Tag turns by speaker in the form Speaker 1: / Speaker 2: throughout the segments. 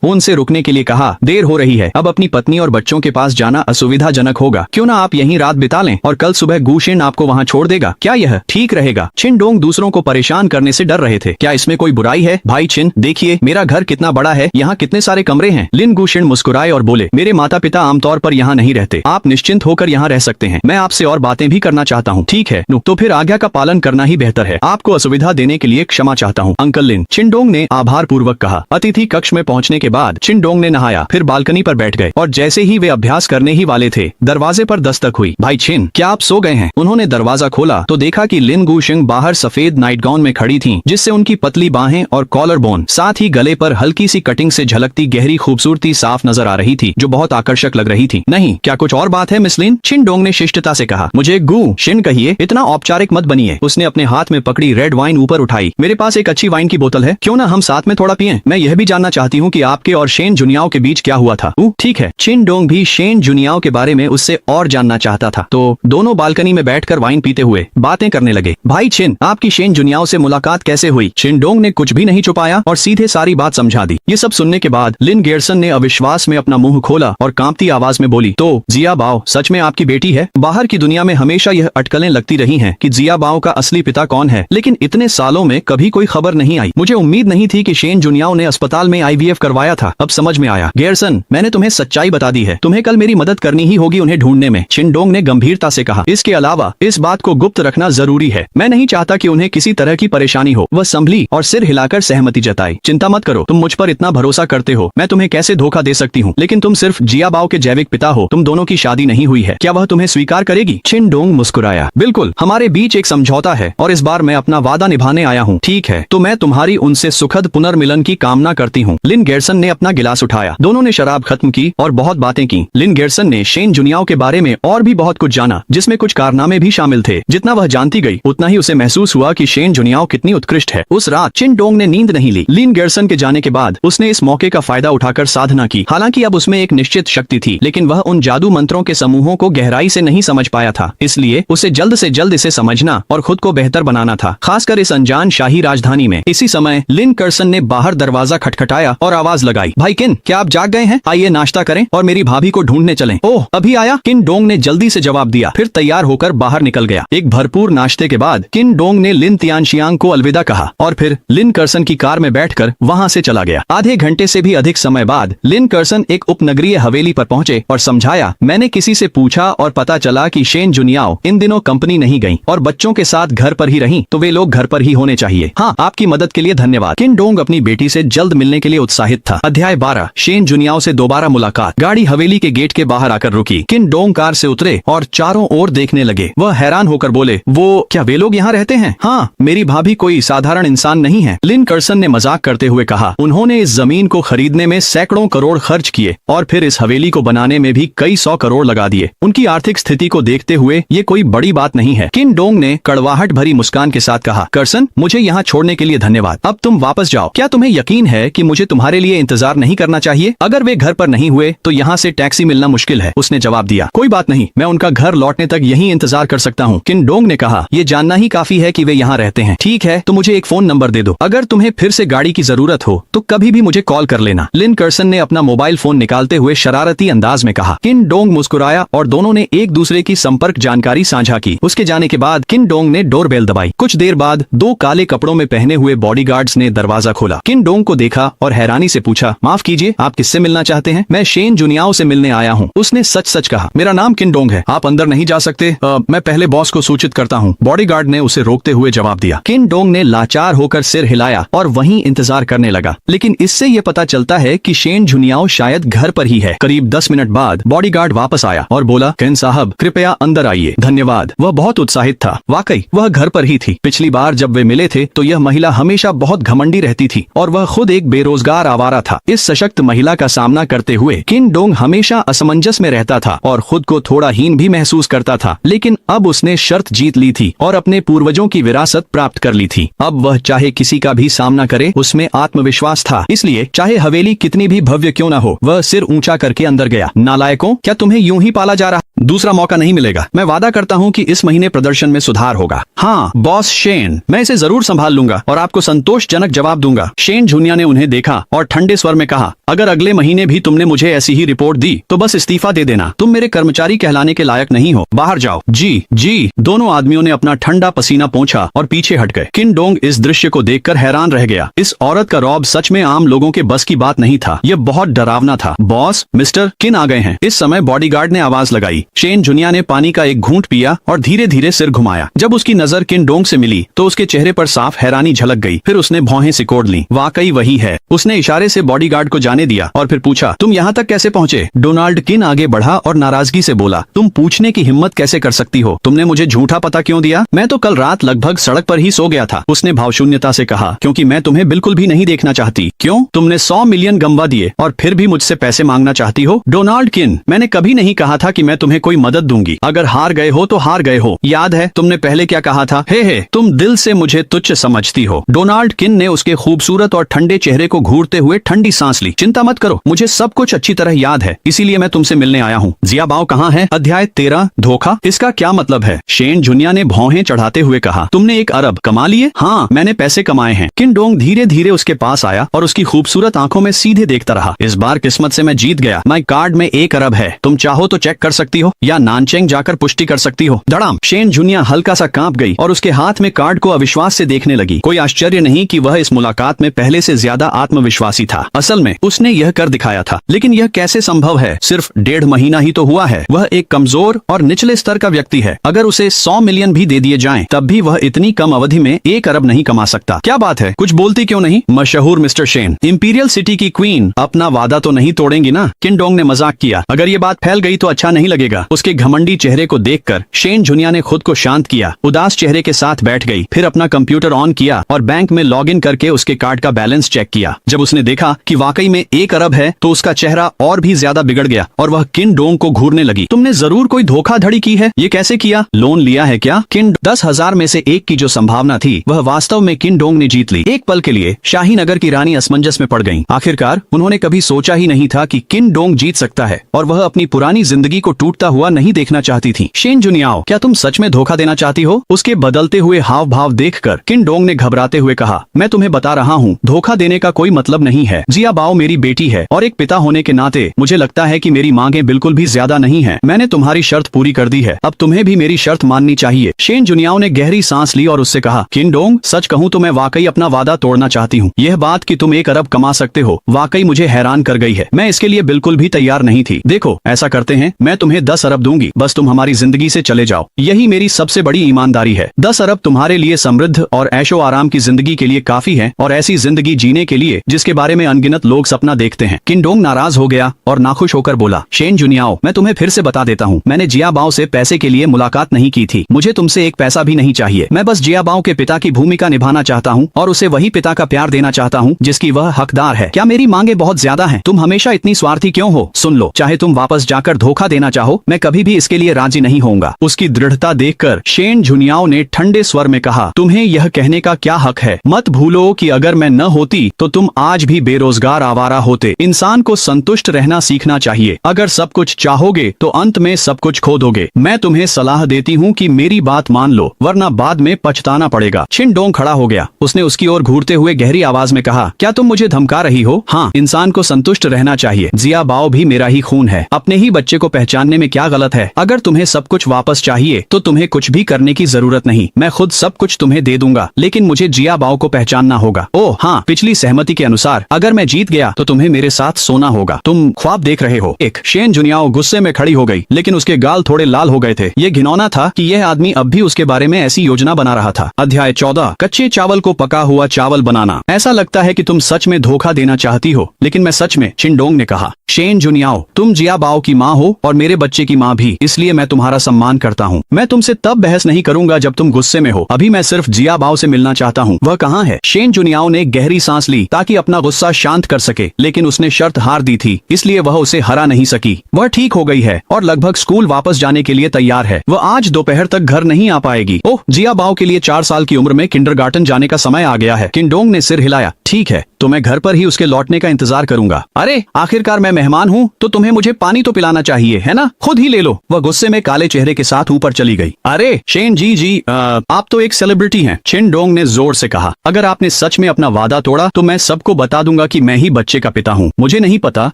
Speaker 1: वो उनसे रुकने के लिए कहा, देर हो रही है, अब अपनी पत्नी और बच्चों के पास जाना असुविधाजनक होगा, क्यों ना आप यहीं रात बिता लें और कल सुबह गु शिन आपको वहाँ छोड़ देगा, क्या यह ठीक रहेगा? छिन डोंग दूसरों को परेशान करने से डर रहे थे। क्या इसमें कोई बुराई है? भाई छिन, देखिए मेरा घर कितना बड़ा है, यहाँ कितने सारे कमरे हैं। लिन गु शिन मुस्कुराए और बोले, मेरे माता पिता आमतौर पर यहाँ नहीं रहते, आप निश्चिंत होकर यहाँ रह सकते हैं, मैं आपसे और बातें भी करना चाहता हूँ। ठीक है, तो फिर आज्ञा का पालन करना ही बेहतर है, आपको असुविधा देने के लिए क्षमा चाहता हूँ अंकल लिन, छिन डोंग ने आभार पूर्वक कहा। अतिथि कक्ष में पहुँचने के बाद छिन डोंग ने नहाया, फिर बालकनी पर बैठ गए और जैसे ही वे अभ्यास करने ही वाले थे, दरवाजे पर दस्तक हुई। भाई छिन, क्या आप सो गए हैं? उन्होंने दरवाजा खोला तो देखा कि लिन गु शिंग बाहर सफेद नाइट गाउन में खड़ी थीं, जिससे उनकी पतली बाहें और कॉलर बोन, साथ ही गले पर हल्की सी कटिंग से झलकती गहरी खूबसूरती साफ नजर आ रही थी, जो बहुत आकर्षक लग रही थी। नहीं, क्या कुछ और बात है मिस लिन? छिन डोंग ने शिष्टता से कहा। मुझे गु शिन कहिए, इतना औपचारिक मत बनिए। उसने अपने हाथ में पकड़ी रेड वाइन ऊपर उठाई। मेरे पास एक अच्छी वाइन की बोतल है, क्यों ना हम साथ में थोड़ा पिएं? मैं यह भी जानना चाहती हूँ कि आपके और शेन जुनियाओ के बीच क्या हुआ था। ठीक है। छिन डोंग भी शेन जुनियाओ के बारे में उससे और जानना चाहता था, तो दोनों बालकनी में बैठकर वाइन पीते हुए बातें करने लगे। भाई छिन, आपकी शेन जुनियाओ से मुलाकात कैसे हुई? छिन डोंग ने कुछ भी नहीं छुपाया और सीधे सारी बात समझा दी। ये सब सुनने के बाद लिन गेरसन ने अविश्वास में अपना मुंह खोला और कांपती आवाज में बोली, तो जिया बाओ सच में आपकी बेटी है? बाहर की दुनिया में हमेशा यह अटकलें लगती रही हैं कि जिया बाओ का असली पिता कौन है, लेकिन इतने सालों में कभी कोई खबर नहीं आई। मुझे उम्मीद नहीं थी कि शेन जुनियाओ ने अस्पताल में IVF करवाया था, अब समझ में आया। गेरसन, मैंने तुम्हें सच्चाई बता दी है, तुम्हें कल मेरी मदद करनी ही होगी उन्हें ढूंढने में, छिन डोंग ने गंभीरता से कहा। इसके अलावा इस बात को गुप्त रखना जरूरी है, मैं नहीं चाहता कि उन्हें किसी तरह की परेशानी हो। वह संभली और सिर हिलाकर सहमति जताई। चिंता मत करो, तुम मुझ पर इतना भरोसा करते हो, मैं तुम्हें कैसे धोखा दे सकती हूँ? लेकिन तुम सिर्फ जिया बाओ के जैविक पिता हो, तुम दोनों की शादी नहीं हुई है, क्या वह तुम्हें स्वीकार करेगी? छिन डोंग मुस्कुराया। बिल्कुल, हमारे बीच एक समझौता है और इस बार मैं अपना वादा निभाने आया हूँ। ठीक है, तो मैं तुम्हारी उनसे सुखद पुनर्मिलन की कामना करती हूँ। लिन गेरसन ने अपना गिलास उठाया, दोनों ने शराब खत्म की और बहुत बातें की। लिन गेरसन ने शेन जुनियाओ के बारे में और भी बहुत कुछ जाना, जिसमें कुछ कारनामे भी शामिल थे। जितना वह जानती गई, उतना ही उसे महसूस हुआ कि शेन जुनियाओ कितनी उत्कृष्ट है। उस रात छिन डोंग ने नींद नहीं ली। लिन गेरसन के जाने के बाद उसने इस मौके का फायदा उठाकर साधना की। हालांकि अब उसमें एक निश्चित शक्ति थी, लेकिन वह उन जादू मंत्रों के समूहों को गहराई से नहीं समझ पाया था, इसलिए उसे जल्द से जल्द इसे समझना और खुद को बेहतर बनाना था, खासकर इस अनजान शाही राजधानी में। इसी समय लिन कर्सन ने बाहर दरवाजा खटखटाया और आवाज लगाई, भाई किन, क्या आप जाग गए हैं? आइए नाश्ता करें और मेरी भाभी को ढूंढने चलें। ओह, अभी आया? किन डोंग ने जल्दी से जवाब दिया, फिर तैयार होकर बाहर निकल गया। एक भरपूर नाश्ते के बाद किन डोंग ने लिन तियानशियांग को अलविदा कहा और फिर लिन कर्सन की कार में बैठकर वहां से चला गया। आधे घंटे से भी अधिक समय बाद लिन कर्सन एक उपनगरीय हवेली पर पहुंचे और समझाया, मैंने किसी से पूछा और पता चला कि शेन जुनियाओ इन दिनों कंपनी नहीं गई और बच्चों के साथ घर पर ही रहीं, तो वे लोग घर पर ही होने चाहिए। हाँ, आपकी मदद के लिए धन्यवाद। किन डोंग अपनी बेटी से जल्द मिलने के लिए उत्साहित था। अध्याय 12, शेन जुनियाओ से दोबारा मुलाकात। गाड़ी हवेली के गेट के बाहर आकर रुकी। किन डोंग कार से उतरे और चारों ओर देखने लगे। वह हैरान होकर बोले, वो क्या वे लोग यहाँ रहते हैं? हाँ, मेरी भाभी कोई साधारण इंसान नहीं है, लिन कर्सन ने मजाक करते हुए कहा। उन्होंने इस जमीन को खरीदने में सैकड़ों करोड़ खर्च किए और फिर इस हवेली को बनाने में भी कई 100 करोड़ लगा दिए। उनकी आर्थिक स्थिति को देखते हुए ये कोई बड़ी बात नहीं है। किन डोंग ने कड़वाहट भरी मुस्कान के साथ कहा, कर्सन, मुझे यहाँ छोड़ने के लिए धन्यवाद, अब तुम वापस जाओ। क्या तुम्हें यकीन है कि मुझे तुम्हारे लिए इंतजार नहीं करना चाहिए? अगर वे घर पर नहीं हुए तो यहाँ से टैक्सी मिलना मुश्किल है, उसने जवाब दिया। कोई बात नहीं, मैं उनका घर लौटने तक यहीं इंतजार कर सकता हूँ। किन डोंग ने कहा, ये जानना ही काफी है कि वे यहाँ रहते हैं। ठीक है, तो मुझे एक फोन नंबर दे दो, अगर तुम्हें फिर से गाड़ी की जरूरत हो तो कभी भी मुझे कॉल कर लेना। लिन कर्सन ने अपना मोबाइल फोन निकालते हुए शरारती अंदाज में कहा। किन डोंग मुस्कुराया और दोनों ने एक दूसरे की संपर्क जानकारी साझा की। उसके जाने के बाद किन डोंग ने डोरबेल दबाई। कुछ देर बाद 2 काले कपड़ों में पहने हुए बॉडीगार्ड्स ने दरवाजा खोला। किन डोंग को देखा और हैरानी से पूछा, माफ कीजिए, आप किससे मिलना चाहते हैं? मैं शेन जुनियाओ से मिलने आया हूँ, उसने सच सच कहा। मेरा नाम किन डोंग है, आप अंदर नहीं जा सकते, मैं पहले बॉस को सूचित करता हूँ, बॉडीगार्ड ने उसे रोकते हुए जवाब दिया। किन डोंग ने लाचार होकर सिर हिलाया और वहीं इंतजार करने लगा, लेकिन इससे ये पता चलता है कि शेन जुनियाओ शायद घर पर ही है। करीब 10 मिनट बाद बॉडीगार्ड वापस आया और बोला, किन साहब, कृपया अंदर आइए। धन्यवाद। वह बहुत उत्साहित था। वाकई वह घर पर ही थी। पिछली बार जब वे मिले थे तो यह महिला हमेशा बहुत घमंडी रहती थी और वह खुद एक बेरोजगार आवारा था। इस सशक्त महिला का सामना करते हुए किन डोंग हमेशा असमंजस में रहता था और खुद को थोड़ा हीन भी महसूस करता था, लेकिन अब उसने शर्त जीत ली थी और अपने पूर्वजों की विरासत प्राप्त कर ली थी। अब वह चाहे किसी का भी सामना करे, उसमें आत्मविश्वास था, इसलिए चाहे हवेली कितनी भी भव्य क्यों न हो, वह सिर ऊंचा करके अंदर गया। नालायकों, क्या तुम्हें यूं ही पाला जा रहा दूसरा मौका नहीं मिलेगा। मैं वादा करता हूँ कि इस महीने प्रदर्शन में सुधार होगा। हाँ बॉस शेन, मैं इसे जरूर संभाल लूंगा और आपको संतोषजनक जवाब दूंगा। शेन जूनियर ने उन्हें देखा और ठंडे स्वर में कहा, अगर अगले महीने भी तुमने मुझे ऐसी ही रिपोर्ट दी तो बस इस्तीफा दे देना। तुम मेरे कर्मचारी कहलाने के लायक नहीं हो। बाहर जाओ। जी। दोनों आदमियों ने अपना ठंडा पसीना पोंछा और पीछे हट गए। किन डोंग इस दृश्य को देखकर हैरान रह गया। इस औरत का रौब सच में आम लोगों के बस की बात नहीं था। यह बहुत डरावना था। बॉस, मिस्टर किन आ गए हैं। इस समय बॉडीगार्ड ने आवाज लगाई। शेन जूनियर ने पानी का एक घूंट पिया और धीरे धीरे सिर घुमाया। जब उसकी नजर किन डोंग से मिली तो उसके चेहरे पर साफ हैरानी झलक गई। फिर उसने भौहें सिकोड़ ली। वाकई वही है। उसने इशारे से बॉडीगार्ड को जाने दिया और फिर पूछा, तुम यहाँ तक कैसे पहुँचे। डोनाल्ड किन आगे बढ़ा और नाराजगी से बोला, तुम पूछने की हिम्मत कैसे कर सकती हो। तुमने मुझे झूठा पता क्यों दिया। मैं तो कल रात लगभग सड़क पर ही सो गया था। उसने भावशून्यता से कहा, क्योंकि मैं तुम्हें बिल्कुल भी नहीं देखना चाहती। क्यों। तुमने 100 मिलियन गंवा दिए और फिर भी मुझसे पैसे मांगना चाहती हो। डोनाल्ड किन, मैंने कभी नहीं कहा था कि मैं तुम्हें कोई मदद दूंगी। अगर हार गए हो तो हार गए हो। याद है तुमने पहले क्या कहा था। हे तुम दिल से मुझे तुच्छ समझती हो। डोनाल्ड किन ने उसके खूबसूरत और ठंडे चेहरे को घूरते हुए ठंडी सांस ली। चिंता मत करो, मुझे सब कुछ अच्छी तरह याद है, इसीलिए मैं तुमसे मिलने आया हूँ। जिया बाओ कहाँ है। अध्याय 13 धोखा। इसका क्या मतलब है। शेन जूनियर ने भौहें चढ़ाते हुए कहा, तुमने 1 अरब कमा लिए। हाँ, मैंने पैसे कमाए हैं। किन डोंग धीरे धीरे उसके पास आया और उसकी खूबसूरत आंखों में सीधे देखता रहा। इस बार किस्मत से मैं जीत गया। माई कार्ड में 1 अरब है। तुम चाहो तो चेक कर सकती हो या नानचेंग जाकर पुष्टि कर सकती हो। धड़ाम। शेन जूनियर हल्का सा कांप गई और उसके हाथ में कार्ड को अविश्वास से देखने लगी। कोई आश्चर्य नहीं कि वह इस मुलाकात में पहले से ज्यादा आत्मविश्वासी था। असल में उसने यह कर दिखाया था। लेकिन यह कैसे संभव है। सिर्फ 1.5 महीना ही तो हुआ है। वह एक कमजोर और निचले स्तर का व्यक्ति है। अगर उसे 100 मिलियन भी दे दिए जाएं, तब भी वह इतनी कम अवधि में 1 अरब नहीं कमा सकता। क्या बात है, कुछ बोलती क्यों नहीं। मशहूर मिस्टर शेन, इंपीरियल सिटी की क्वीन, अपना वादा तो नहीं तोड़ेंगी ना। किन डोंग ने मजाक किया। अगर ये बात फैल गई तो अच्छा नहीं लगेगा। उसके घमंडी चेहरे को देखकर शेन जूनियर ने खुद को शांत किया। उदास चेहरे के साथ बैठ गई। फिर अपना कंप्यूटर ऑन किया और बैंक में लॉग इन करके उसके कार्ड का बैलेंस चेक किया। जब उसने देखा कि वाकई में 1 अरब है तो उसका चेहरा और भी ज्यादा बिगड़ गया और वह किन डोंग को घूरने लगी। तुमने जरूर कोई धोखाधड़ी की है। ये कैसे किया। लोन लिया है क्या। किन 10,000 में से 1 की जो संभावना थी वह वास्तव में किन डोंग ने जीत ली। एक पल के लिए शाही नगर की रानी असमंजस में पड़ गईं। आखिरकार उन्होंने कभी सोचा ही नहीं था कि किन डोंग जीत सकता है और वह अपनी पुरानी जिंदगी को टूटता हुआ नहीं देखना चाहती थी। शेन जूनियर, क्या तुम सच में धोखा देना चाहती हो। उसके बदलते हुए हाव भाव देखकर किन डोंग ने घबराते हुए कहा, मैं तुम्हें बता रहा हूँ, धोखा देने का कोई मतलब नहीं है। जिया बाओ मेरी बेटी है और एक पिता होने के नाते मुझे लगता है कि मेरी मांगें बिल्कुल भी ज्यादा नहीं है। मैंने तुम्हारी शर्त पूरी कर दी है, अब तुम्हें भी मेरी शर्त माननी चाहिए। शेन जूनियर ने गहरी सांस ली और उससे कहा, किन डोंग, सच कहूँ तो मैं वाकई अपना वादा तोड़ना चाहती हूँ। यह बात कि तुम 1 अरब कमा सकते हो वाकई मुझे हैरान कर गई है। मैं इसके लिए बिल्कुल भी तैयार नहीं थी। देखो ऐसा करते हैं, मैं तुम्हें 10 अरब दूंगी, बस तुम हमारी जिंदगी से चले जाओ। यही मेरी सबसे बड़ी ईमानदारी है। 10 अरब तुम्हारे लिए समृद्ध और ऐशो आराम की जिंदगी के लिए काफी है और ऐसी जिंदगी जीने के लिए जिसके बारे में अनगिनत लोग सपना देखते हैं। किन डोंग नाराज हो गया और नाखुश होकर बोला, शेन जूनियर, मैं तुम्हें फिर से बता देता हूँ, मैंने जिया बाओ से पैसे के लिए मुलाकात नहीं की थी। मुझे तुमसे 1 पैसा भी नहीं चाहिए। मैं बस जिया बाओ के पिता की भूमिका निभाना चाहता हूँ और उसे वही पिता का प्यार देना चाहता हूँ जिसकी वह हकदार है। क्या मेरी मांगे बहुत ज्यादा हैं? तुम हमेशा इतनी स्वार्थी क्यों हो। सुन लो, चाहे तुम वापस जाकर धोखा देना चाहो, मैं कभी भी इसके लिए राजी नहीं होऊंगा। उसकी दृढ़ता देखकर शेन जूनियर ने ठंडे स्वर में कहा, तुम्हें यह कहने का क्या हक है। मत भूलो कि अगर मैं न होती तो तुम आज भी बेरोजगार आवारा होते। इंसान को संतुष्ट रहना सीखना चाहिए। अगर सब कुछ चाहोगे तो अंत में सब कुछ खो दोगे। मैं तुम्हें सलाह देती हूँ कि मेरी बात मान लो, वरना बाद में पछताना पड़ेगा। छिन डोंग खड़ा हो गया। उसने उसकी ओर घूरते हुए गहरी आवाज में कहा, क्या तुम मुझे धमका रही हो। हाँ, इंसान को संतुष्ट रहना चाहिए। जिया बाओ भी मेरा ही खून है। अपने ही बच्चे को पहचानने में क्या गलत है। अगर तुम्हें सब कुछ वापस चाहिए तो तुम्हें कुछ भी करने की जरूरत नहीं। मैं खुद सब कुछ तुम्हें दे दूंगा, लेकिन मुझे जिया बाओ को पहचानना होगा। ओह हाँ, पिछली सहमति के अनुसार अगर मैं जीत गया तो तुम्हें मेरे साथ सोना होगा। तुम ख्वाब देख रहे हो। एक शेन जूनियर गुस्से में खड़ी हो गई, लेकिन उसके गाल थोड़े लाल हो गए थे। ये घिनौना था कि यह आदमी अब भी उसके बारे में ऐसी योजना बना रहा था। अध्याय 14 कच्चे चावल को पका हुआ चावल बनाना। ऐसा लगता है कि तुम सच में धोखा देना चाहती हो, लेकिन मैं सच में, चिन डोंग ने कहा। शेन जूनियर, तुम जिया बाओ की माँ हो और मेरे बच्चे की माँ भी, इसलिए मैं तुम्हारा सम्मान करता हूँ। मैं तुमसे तब बहस नहीं करूंगा जब तुम गुस्से में हो। अभी मैं सिर्फ जिया बाओ से मिलना चाहता हूँ। वह कहाँ है। शेन जूनियर ने गहरी सांस ली ताकि अपना गुस्सा शांत कर सके, लेकिन उसने शर्त हार दी थी, इसलिए वह उसे हरा नहीं सकी। वह ठीक हो गई है और लगभग स्कूल वापस जाने के लिए तैयार है। वह आज दोपहर तक घर नहीं आ पाएगी। ओह, जिया बाओ के लिए 4 साल की उम्र में किंडरगार्टन जाने का समय आ गया है। किन डोंग ने सिर हिलाया। ठीक है, तो मैं घर पर ही उसके लौटने का इंतजार करूंगा। अरे आखिरकार मैं मेहमान हूँ तो तुम्हें मुझे पानी तो पिलाना चाहिए है ना, खुद ही ले लो। वह गुस्से में काले चेहरे के साथ ऊपर चली गई। अरे शेन जी आप तो एक सेलिब्रिटी हैं, छिन डोंग ने जोर से कहा। अगर आपने सच में अपना वादा तोड़ा तो मैं सबको बता दूंगा कि मैं ही बच्चे का पिता हूँ। मुझे नहीं पता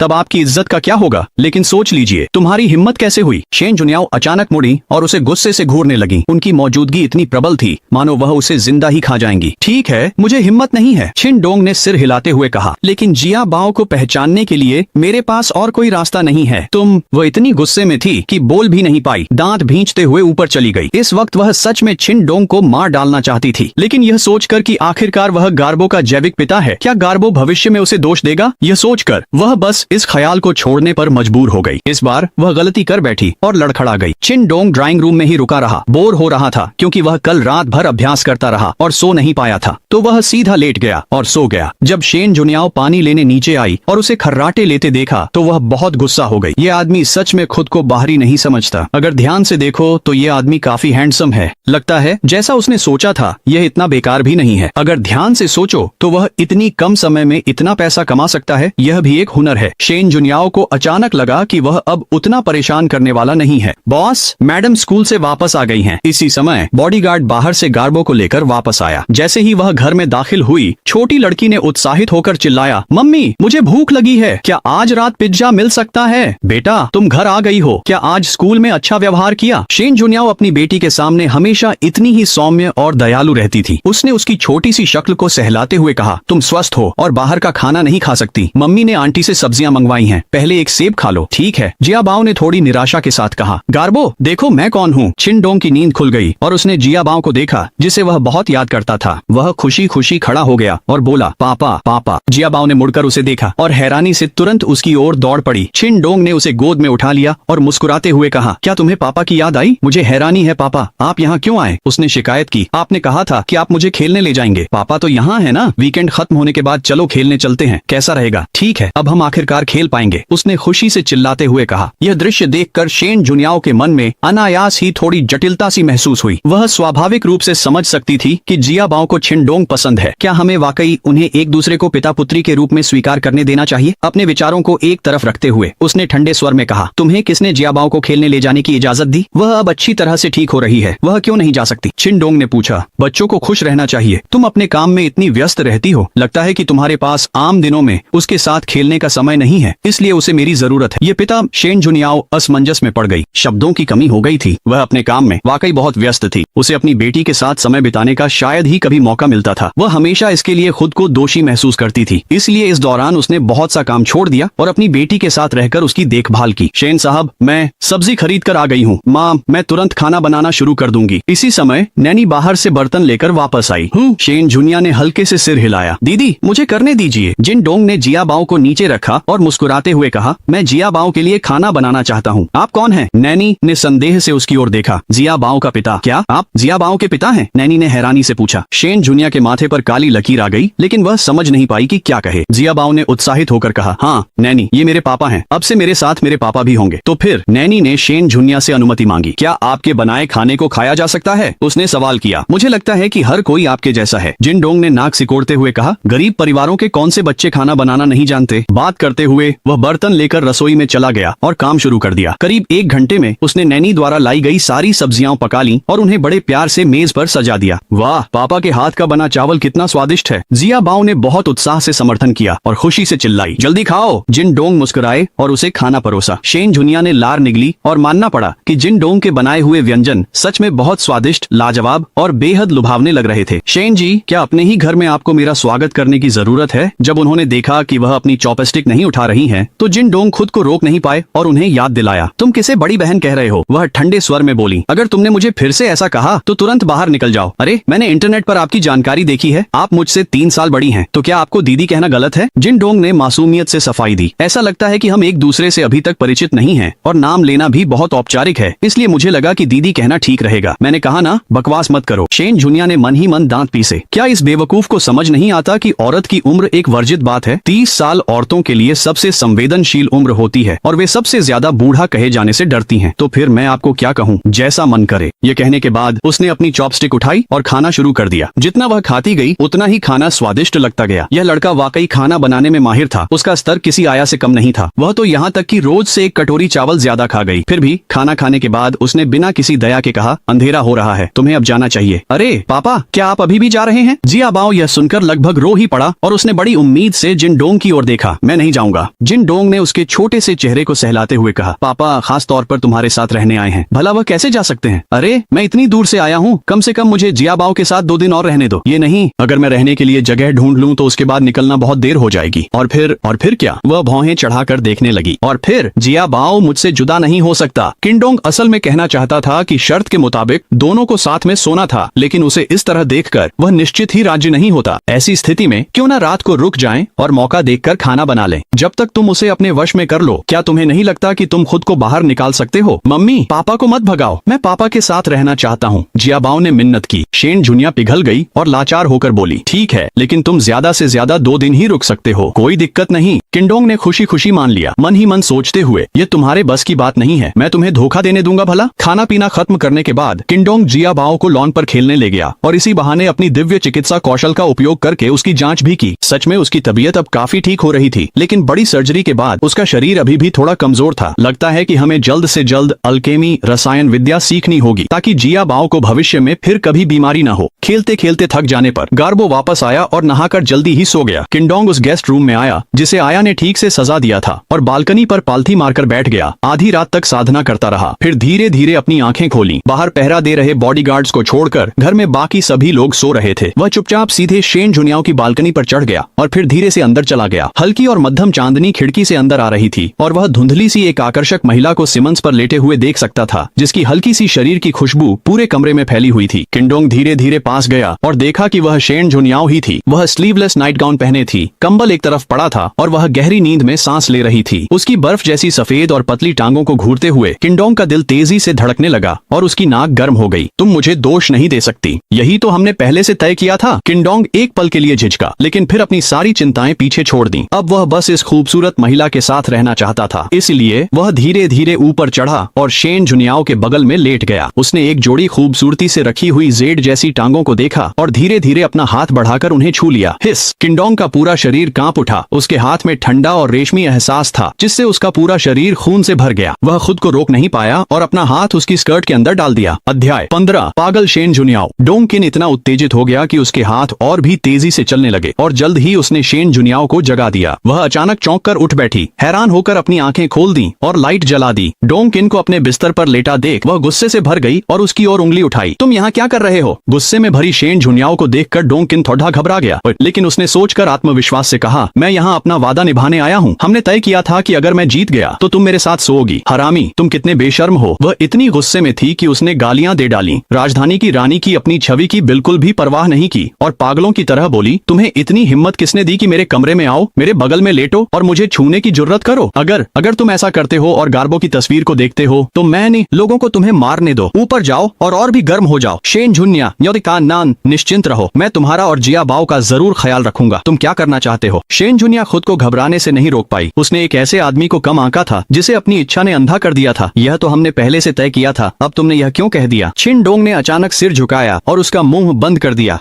Speaker 1: तब आपकी इज्जत का क्या होगा, लेकिन सोच लीजिए तुम्हारी हिम्मत कैसे हुई। शेन जुनियाओ अचानक मुड़ी और उसे गुस्से से घूरने लगी। उनकी मौजूदगी इतनी प्रबल थी मानो वह उसे जिंदा ही खा जाएंगी। ठीक है, मुझे हिम्मत नहीं है, छिन डोंग ने सिर हिलाते हुए कहा, लेकिन जिया बाओ को पहचानने के लिए मेरे पास और कोई रास्ता नहीं है। वह इतनी गुस्से में थी कि बोल भी नहीं पाई, दांत भींचते हुए ऊपर चली गई। इस वक्त वह सच में छिन डोंग को मार डालना चाहती थी, लेकिन यह सोचकर कि आखिरकार वह गार्बो का जैविक पिता है, क्या गार्बो भविष्य में उसे दोष देगा, यह सोचकर वह बस इस ख्याल को छोड़ने पर मजबूर हो गई। इस बार वह गलती कर बैठी और लड़खड़ा गई। छिन डोंग ड्राइंग रूम में ही रुका रहा, बोर हो रहा था क्योंकि वह कल रात भर अभ्यास करता रहा और सो नहीं पाया था, तो वह सीधा लेट गया और सो गया। जब शेन जुनियाओ पानी लेने नीचे आई और उसे खर्राटे लेते देखा तो वह बहुत गुस्सा हो गई। ये आदमी सच में खुद को बाहरी नहीं समझता। अगर ध्यान से देखो तो ये आदमी काफी हैंडसम है। लगता है जैसा उसने सोचा था यह इतना बेकार भी नहीं है। अगर ध्यान से सोचो तो वह इतनी कम समय में इतना पैसा कमा सकता है, यह भी एक हुनर है। शेन जुनियाओ को अचानक लगा कि वह अब उतना परेशान करने वाला नहीं है। बॉस, मैडम स्कूल से वापस आ गई हैं। इसी समय बॉडीगार्ड बाहर से गार्बो को लेकर वापस आया। जैसे ही वह घर में दाखिल हुई, छोटी लड़की ने उत्साहित होकर चिल्लाया, मम्मी मुझे भूख लगी है, क्या आज रात पिज्जा मिल सकता है? बेटा तुम घर आ गई हो, क्या आज स्कूल में अच्छा व्यवहार किया? शेन जुनियाओ अपनी बेटी के सामने हमेशा इतनी ही सौम्य और दयालु रहती थी। उसने उसकी छोटी सी शक्ल को सहलाते हुए कहा, तुम स्वस्थ हो और बाहर का खाना नहीं खा सकती। मम्मी ने आंटी से सब्जियां मंगवाई हैं, पहले एक सेब खा लो। ठीक है, जिया बाओ ने थोड़ी निराशा के साथ कहा। गार्बो देखो मैं कौन हूँ। छिन डोंग की नींद खुल गई और उसने जिया बाओ को देखा जिसे वह बहुत याद करता था। वह खुशी खुशी खड़ा हो गया और बोला, पापा पापा। जिया बाओ ने मुड़कर उसे देखा और हैरानी से तुरंत उसकी ओर दौड़ पड़ी। छिन डोंग ने उसे गोद में उठा लिया और मुस्कुराते हुए कहा, क्या तुम्हें पापा की याद आई? मुझे हैरानी है पापा, आप यहाँ क्यों आए? उसने शिकायत की, आपने कहा था कि आप मुझे खेलने ले जाएंगे। पापा तो यहाँ है ना, वीकेंड खत्म होने के बाद चलो खेलने चलते हैं, कैसा रहेगा? ठीक है, अब हम आखिरकार खेल पाएंगे, उसने खुशी से चिल्लाते हुए कहा। यह दृश्य देखकर शेन जुनियाओ के मन में अनायास ही थोड़ी जटिलता सी महसूस हुई। वह स्वाभाविक रूप से समझ सकती थी कि जिया बाओ को छिन डोंग पसंद है। क्या हमें वाकई उन्हें एक दूसरे को पिता पुत्री के रूप में स्वीकार करने देना चाहिए? अपने विचारों को एक तरफ रखते हुए उसने ठंडे स्वर में कहा, तुम्हें किसने जिया बाओ को खेलने ले जाने की इजाजत दी? वह अब अच्छी तरह से ठीक हो रही है, वह क्यों नहीं जा सकती? छिन डोंग ने पूछा। बच्चों को खुश रहना चाहिए, तुम अपने काम में इतनी व्यस्त रहती हो, लगता है कि तुम्हारे पास आम दिनों में उसके साथ खेलने का समय नहीं है, इसलिए उसे मेरी जरूरत है। ये पिता शेन जुनियाओ असमंजस में पड़ गई। शब्दों की कमी हो गई थी। वह अपने काम में वाकई बहुत व्यस्त थी। उसे अपनी बेटी के साथ समय बिताने का शायद ही कभी मौका मिलता था। वह हमेशा इसके लिए खुद को दोषी महसूस करती थी, इसलिए इस दौरान उसने बहुत सा काम छोड़ दिया और अपनी बेटी के साथ रहकर उसकी देखभाल की। शेन साहब, मैं सब्जी खरीद कर आ गई हूँ। माँ, मैं तुरंत खाना बनाना शुरू कर दूंगी। इसी समय नैनी बाहर से बर्तन लेकर वापस आई। शेन जुनिया ने हल्के से सिर हिलाया। दीदी मुझे करने दीजिए। जिन डोंग ने जिया बाओ को नीचे रखा और मुस्कुराते हुए कहा, मैं जिया बाओ के लिए खाना बनाना चाहता हूँ। आप कौन हैं? नैनी ने संदेह से उसकी ओर देखा। जिया बाओ का पिता। क्या आप जिया बाओ के पिता हैं? नैनी ने हैरानी से पूछा। शेन जुनिया के माथे पर काली लकीर आ गई, लेकिन वह समझ नहीं पाई कि क्या कहे। जिया बाओ ने उत्साहित होकर कहा, हाँ नैनी, ये मेरे पापा हैं, अब से मेरे साथ मेरे पापा भी होंगे। तो फिर नैनी ने शेन जुनिया से अनुमति मांगी। क्या आपके बनाए खाने को खाया जा सकता है? उसने सवाल किया। मुझे लगता है कि हर कोई आपके जैसा है, जिन डोंग ने नाक सिकोड़ते हुए कहा। गरीब परिवारों के कौन से बच्चे खाना बनाना नहीं जानते? बात करते हुए वह बर्तन लेकर रसोई में चला गया और काम शुरू कर दिया। करीब 1 घंटे में उसने नैनी द्वारा लाई गई सारी सब्जियां पका ली और उन्हें बड़े प्यार से मेज पर सजा दिया। वाह, पापा के हाथ का बना चावल कितना स्वादिष्ट है। जिया बाओ ने बहुत उत्साह से समर्थन किया और खुशी से चिल्लाई, जल्दी खाओ। जिन डोंग मुस्कुराए और उसे खाना परोसा। शेन जुनिया ने लार निगली और मानना पड़ा कि जिन डोंग के बनाए हुए व्यंजन सच में बहुत स्वादिष्ट, लाजवाब और बेहद लुभावने लग रहे थे। शेन जी, क्या अपने ही घर में आपको मेरा स्वागत करने की जरूरत है? जब उन्होंने देखा कि वह अपनी चॉपस्टिक नहीं उठा रही हैं, तो जिन डोंग खुद को रोक नहीं पाए और उन्हें याद दिलाया। तुम किसे बड़ी बहन कह रहे हो? वह ठंडे स्वर में बोली। अगर तुमने मुझे फिर से ऐसा कहा तो तुरंत बाहर निकल जाओ। अरे, मैंने इंटरनेट पर आपकी जानकारी देखी है, आप मुझसे 3 साल बड़ी हैं, तो क्या आपको दीदी कहना गलत है? जिन डोंग ने मासूमियत से सफाई दी। ऐसा लगता है कि हम एक दूसरे से अभी तक परिचित नहीं हैं और नाम लेना भी बहुत औपचारिक है, इसलिए मुझे लगा कि दीदी कहना ठीक रहेगा। मैंने कहा ना, बकवास मत करो। शेन जुनिया ने मन ही मन दांत पीसे। क्या इस बेवकूफ को समझ नहीं आता कि औरत की उम्र एक वर्जित बात है? 30 साल औरतों के लिए सबसे संवेदनशील उम्र होती है और वे सबसे ज्यादा बूढ़ा कहे जाने से डरती हैं। तो फिर मैं आपको क्या कहूँ, जैसा मन करे। ये कहने के बाद उसने अपनी चॉपस्टिक उठाई और खाना शुरू कर दिया। जितना वह खाती गई उतना ही खाना स्वादिष्ट लगता गया। यह लड़का वाकई खाना बनाने में माहिर था। उसका स्तर किसी आया से कम नहीं था। वह तो यहाँ तक कि रोज से 1 कटोरी चावल ज्यादा खा गई। फिर भी खाना खाने के बाद उसने बिना किसी दया के कहा, अंधेरा हो रहा है, तुम्हें अब जाना चाहिए। अरे पापा, क्या आप अभी भी जा रहे हैं? जियाबाओ यह सुनकर लगभग रो ही पड़ा और उसने बड़ी उम्मीद से जिनडोंग की ओर देखा। मैं नहीं जाऊंगा। जिनडोंग ने उसके छोटे से चेहरे को सहलाते हुए कहा, पापा खास तौर पर तुम्हारे साथ रहने आए हैं। भला वह कैसे जा सकते हैं? अरे मैं इतनी दूर से आया हूँ, कम से कम मुझे जियाबाओ के साथ 2 दिन और रहने दो। ये नहीं, अगर मैं रहने के लिए जगह ढूंढ लूं तो उसके बाद निकलना बहुत देर हो जाएगी। और फिर क्या? वह भौहें चढ़ाकर देखने लगी। और फिर जियाबाओ मुझसे जुदा नहीं हो सकता। किंडोंग असल में कहना चाहता था कि शर्त के मुताबिक दोनों को साथ में सोना था, लेकिन उसे इस तरह देखकर वह निश्चित ही राजी नहीं होता। ऐसी स्थिति में क्यों न रात को रुक जाएं और मौका देखकर खाना बना लें। जब तक तुम उसे अपने वश में कर लो, क्या तुम्हें नहीं लगता कि तुम खुद को बाहर निकाल सकते हो? मम्मी, पापा को मत भगाओ, मैं पापा के साथ रहना चाहता हूँ। जियाबाओ ने मिन्नत की। शेन जुनिया पिघल गई और लाचार होकर बोली, ठीक है, लेकिन तुम ज्यादा से ज्यादा 2 दिन ही रुक सकते हो, कोई दिक्कत नहीं। किंडोंग ने खुशी खुशी मान लिया, मन ही मन सोचते हुए, ये तुम्हारे बस की बात नहीं है, मैं तुम्हें धोखा देने दूंगा भला। खाना पीना खत्म करने के बाद किंडोंग जियाबाओ को लॉन पर खेलने ले गया और इसी बहाने अपनी दिव्य चिकित्सा कौशल का उपयोग करके उसकी जांच भी की। सच में उसकी तबीयत अब काफी ठीक हो रही थी, लेकिन बड़ी सर्जरी के बाद उसका शरीर अभी भी थोड़ा कमजोर था। लगता है कि हमें जल्द से जल्द अल्केमी रसायन विद्या सीखनी होगी ताकि जियाबाओ को भविष्य में फिर कभी बीमारी न हो। खेलते खेलते थक जाने पर गार्बो वापस आया और नहाकर जल्दी ही सो गया। किंडोंग उस गेस्ट रूम में आया जिसे आया ने ठीक से सजा दिया था और बालकनी पर पालथी मारकर बैठ गया। आधी रात तक साधना करता रहा, फिर धीरे धीरे अपनी आंखें खोली। बाहर पहरा दे रहे बॉडीगार्ड्स को छोड़कर घर में बाकी सभी लोग सो रहे थे। वह चुपचाप सीधे शेन जुनियाओ की बालकनी पर चढ़ गया और फिर धीरे से अंदर चला गया। हल्की और मध्यम चांदनी खिड़की से अंदर आ रही थी और वह धुंधली सी एक आकर्षक महिला को सिमंस पर लेटे हुए देख सकता था, जिसकी हल्की सी शरीर की खुशबू पूरे कमरे में फैली हुई थी। किंडोंग धीरे धीरे पास गया और देखा कि वह शेन जुनियाओ ही थी। वह स्लीवलेस नाइट गाउन पहने थी, कंबल एक तरफ पड़ा था और वह गहरी नींद में सांस ले रही थी। उसकी बर्फ जैसी सफेद और पतली टांगों को घूरते हुए किंडोंग का दिल तेजी से धड़कने लगा और उसकी नाक गर्म हो गई। तुम मुझे दोष नहीं दे सकती, यही तो हमने पहले से तय किया था। किंडोंग एक पल के लिए झिझका, लेकिन फिर अपनी सारी चिंताएं पीछे छोड़ दी। अब वह बस इस खूबसूरत महिला के साथ रहना चाहता था, इसलिए वह धीरे धीरे ऊपर चढ़ा और शेन जुनियाओ के बगल में लेट गया। उसने एक जोड़ी खूबसूरती से रखी हुई जेड जैसी टांगों को देखा और धीरे धीरे अपना हाथ बढ़ाकर उन्हें छू लिया। हिस! किंडोंग का पूरा शरीर कांप उठा। उसके हाथ में ठंडा और रेशमी एहसास था, जिससे उसका पूरा शरीर खून से भर गया। वह खुद को रोक नहीं पाया और अपना हाथ उसकी स्कर्ट के अंदर डाल दिया। अध्याय 15 पागल शेन जुनियाओ। डोंग किन इतना उत्तेजित हो गया कि उसके हाथ और भी तेजी से चलने लगे और जल्द ही उसने शेन जुनियाओ को जगा दिया। वह अचानक चौंक कर उठ बैठी, हैरान होकर अपनी आंखें खोल दी और लाइट जला दी। डोंग किन को अपने बिस्तर पर लेटा देख वह गुस्से से भर गई और उसकी ओर उंगली उठाई। तुम यहाँ क्या कर रहे हो? गुस्से में भरी शेन जुनियाओ को देखकर डोंग किन थोड़ा घबरा गया, लेकिन उसने सोचकर आत्मविश्वास से कहा, मैं यहाँ अपना वादा निभाने आया हूँ। हमने तय किया था कि अगर मैं जीत गया तो तुम मेरे साथ सोओगी। हरामी, तुम कितने बेशर्म हो। वह इतनी गुस्से में थी कि उसने गालियां दे डाली। राजधानी की रानी की अपनी छवि की बिल्कुल भी परवाह नहीं की और पागलों की तरह बोली, तुम्हें इतनी हिम्मत किसने दी कि मेरे कमरे में आओ, मेरे बगल में लेटो और मुझे छूने की जुर्रत करो? अगर तुम ऐसा करते हो और गार्बो की तस्वीर को देखते हो तो मैं नहीं, लोगों को तुम्हें मारने दो। ऊपर जाओ और भी गर्म हो जाओ। शेन जुनिया नान, निश्चिंत रहो, मैं तुम्हारा और जियाबाओ का जरूर ख्याल रखूंगा। तुम क्या करना चाहते हो? शेन जुनिया खुद को घबराने से नहीं रोक पाई। उसने एक ऐसे आदमी को कम आंका था जिसे अपनी इच्छा ने अंधा कर दिया था। यह तो हमने पहले से तय किया था, अब तुमने यह क्यों कह दिया? छिनडोंग ने अचानक सिर झुकाया और उसका मुंह बंद कर दिया।